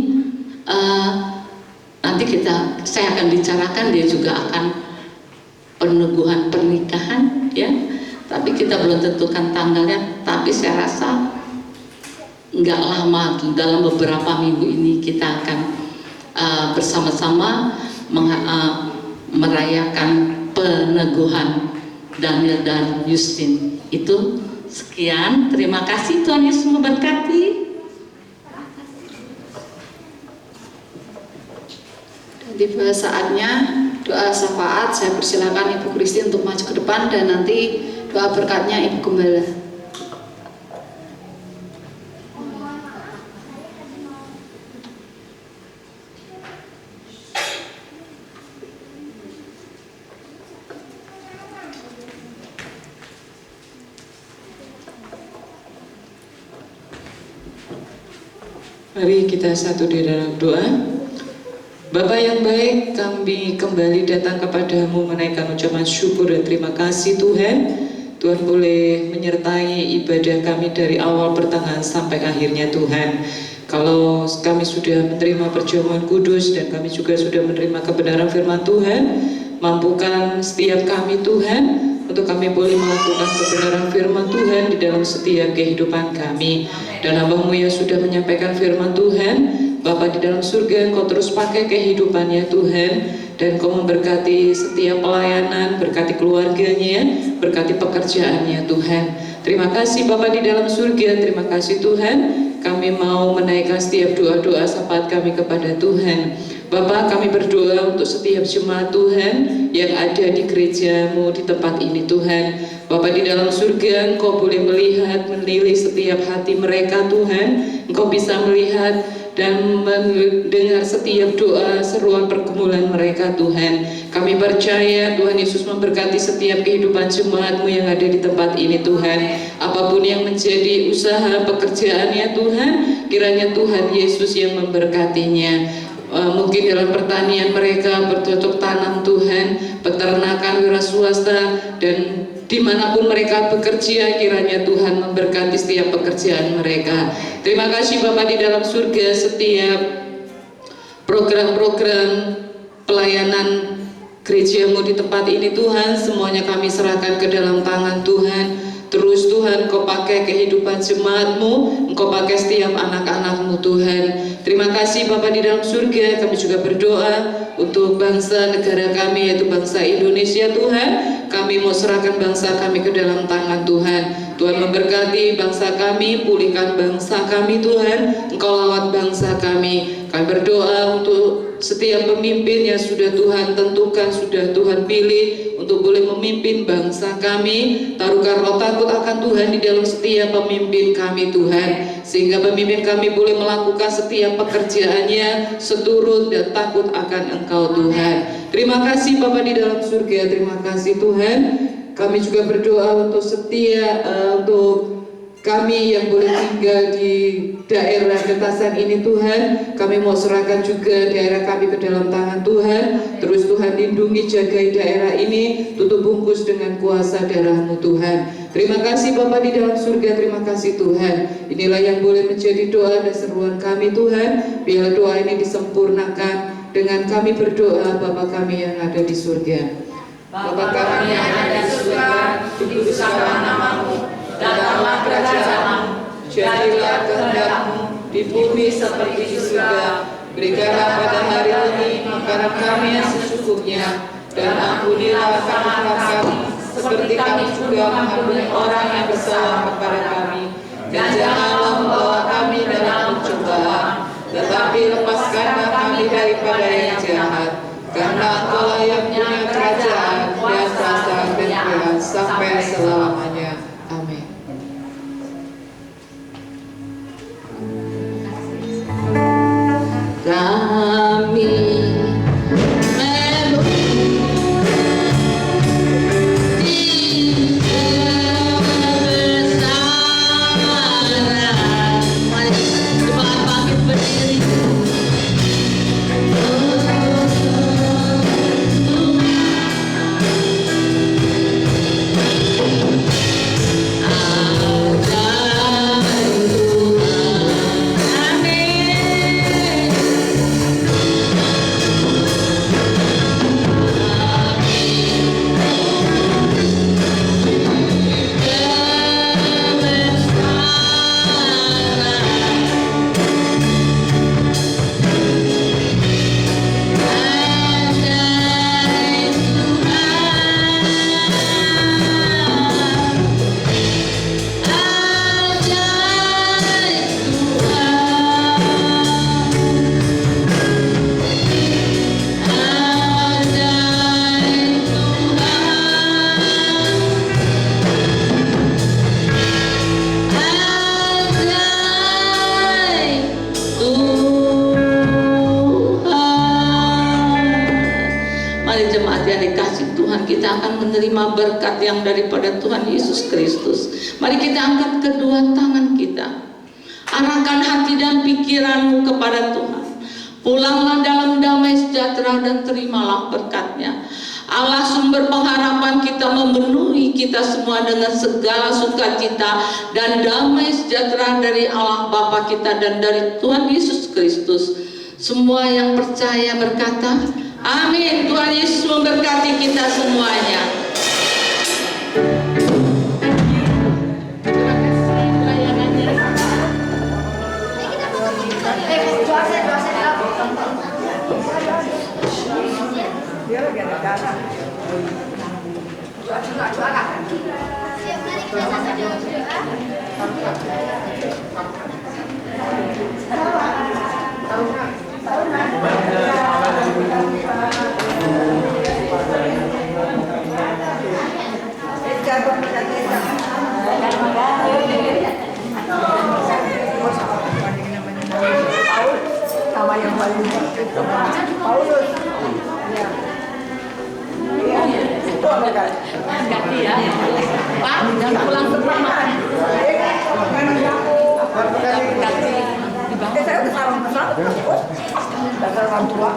nanti saya akan bicarakan, dia juga akan peneguhan pernikahan, ya. Tapi kita belum tentukan tanggalnya. Tapi saya rasa nggak lama, dalam beberapa minggu ini kita akan bersama-sama merayakan peneguhan Daniel dan Justin. Itu sekian, terima kasih, Tuhan Yesus memberkati. Tiba saatnya doa syafaat. Saya persilakan Ibu Kristi untuk maju ke depan, dan nanti doa berkatnya Ibu Gembala. Mari kita satu di dalam doa. Bapa yang baik, kami kembali datang kepadamu menaikkan ucapan syukur dan terima kasih Tuhan. Tuhan boleh menyertai ibadah kami dari awal pertengahan sampai akhirnya Tuhan. Kalau kami sudah menerima perjamuan kudus dan kami juga sudah menerima kebenaran firman Tuhan, mampukan setiap kami Tuhan untuk kami boleh melakukan kebenaran firman Tuhan di dalam setiap kehidupan kami. Dan hamba-Mu yang sudah menyampaikan firman Tuhan, Bapa di dalam surga, Engkau terus pakai kehidupannya Tuhan, dan Engkau memberkati setiap pelayanan, berkati keluarganya, berkati pekerjaannya Tuhan. Terima kasih Bapa di dalam surga, terima kasih Tuhan. Kami mau menaikkan setiap doa-doa syafaat kami kepada Tuhan. Bapa, kami berdoa untuk setiap jemaat Tuhan yang ada di gereja-Mu di tempat ini Tuhan. Bapa di dalam surga, Engkau boleh melihat, menilai setiap hati mereka Tuhan. Engkau bisa melihat dan mendengar setiap doa, seruan pergumulan mereka Tuhan. Kami percaya Tuhan Yesus memberkati setiap kehidupan jemaat-Mu yang ada di tempat ini Tuhan. Apapun yang menjadi usaha pekerjaannya Tuhan, kiranya Tuhan Yesus yang memberkatinya. Mungkin dalam pertanian mereka, bercocok tanam Tuhan, peternakan, wira swasta, dan dimanapun mereka bekerja, kiranya Tuhan memberkati setiap pekerjaan mereka. Terima kasih Bapa di dalam surga, setiap program-program pelayanan gereja-Mu di tempat ini Tuhan, semuanya kami serahkan ke dalam tangan Tuhan. Terus Tuhan, Engkau pakai kehidupan jemaat-Mu, Engkau pakai setiap anak-anak-Mu Tuhan. Terima kasih Bapa di dalam surga. Kami juga berdoa untuk bangsa negara kami, yaitu bangsa Indonesia Tuhan. Kami mau serahkan bangsa kami ke dalam tangan Tuhan. Tuhan memberkati bangsa kami, pulihkan bangsa kami Tuhan. Engkau lawat bangsa kami. Kami berdoa untuk setiap pemimpin yang sudah Tuhan tentukan, sudah Tuhan pilih untuk boleh memimpin bangsa kami. Taruhkan roh takut akan Tuhan di dalam setiap pemimpin kami Tuhan, sehingga pemimpin kami boleh melakukan setiap pekerjaannya seturut dan takut akan Engkau Tuhan. Terima kasih Bapa di dalam surga, terima kasih Tuhan. Kami juga berdoa untuk untuk kami yang boleh tinggal di daerah Getasan ini Tuhan. Kami mau serahkan juga daerah kami ke dalam tangan Tuhan. Terus Tuhan lindungi, jagai daerah ini, tutup bungkus dengan kuasa darah-Mu Tuhan. Terima kasih Bapa di dalam surga, terima kasih Tuhan. Inilah yang boleh menjadi doa dan seruan kami Tuhan. Biar doa ini disempurnakan dengan kami berdoa, Bapa kami yang ada di surga. Bapa kami yang ada di surga, dikuduskanlah nama-Mu. Datanglah kerajaan-Mu, jadilah kehendak-Mu di bumi seperti di surga. Berikanlah pada hari ini makanan kami yang secukupnya, dan ampunilah kesalahan kami, seperti kami juga mengampuni orang yang bersalah kepada kami. Dan janganlah membawa kami dalam pencobaan, tetapi lepaskanlah kami daripada yang jahat. Karena Engkau yang punya kerajaan dan kuasa dan kemuliaan sampai selamanya. Amin. Mari jemaat yang dikasih Tuhan, kita akan menerima berkat yang daripada Tuhan Yesus Kristus. Mari kita angkat kedua tangan kita, arahkan hati dan pikiranmu kepada Tuhan. Pulanglah dalam damai sejahtera dan terimalah berkat-Nya. Allah sumber pengharapan kita memenuhi kita semua dengan segala sukacita dan damai sejahtera dari Allah Bapa kita dan dari Tuhan Yesus Kristus. Semua yang percaya berkata, amin. Tuhan Yesus memberkati kita semuanya. Terima kasih pelayanannya. Dia lagi ada darah. Siap, mari kita sama-sama berdoa. Sama yang paling Paulus. Ganti ya. Pak, jangan pulang semua makan. Ganti. Saya udah salam-salam. Dasar orang tua.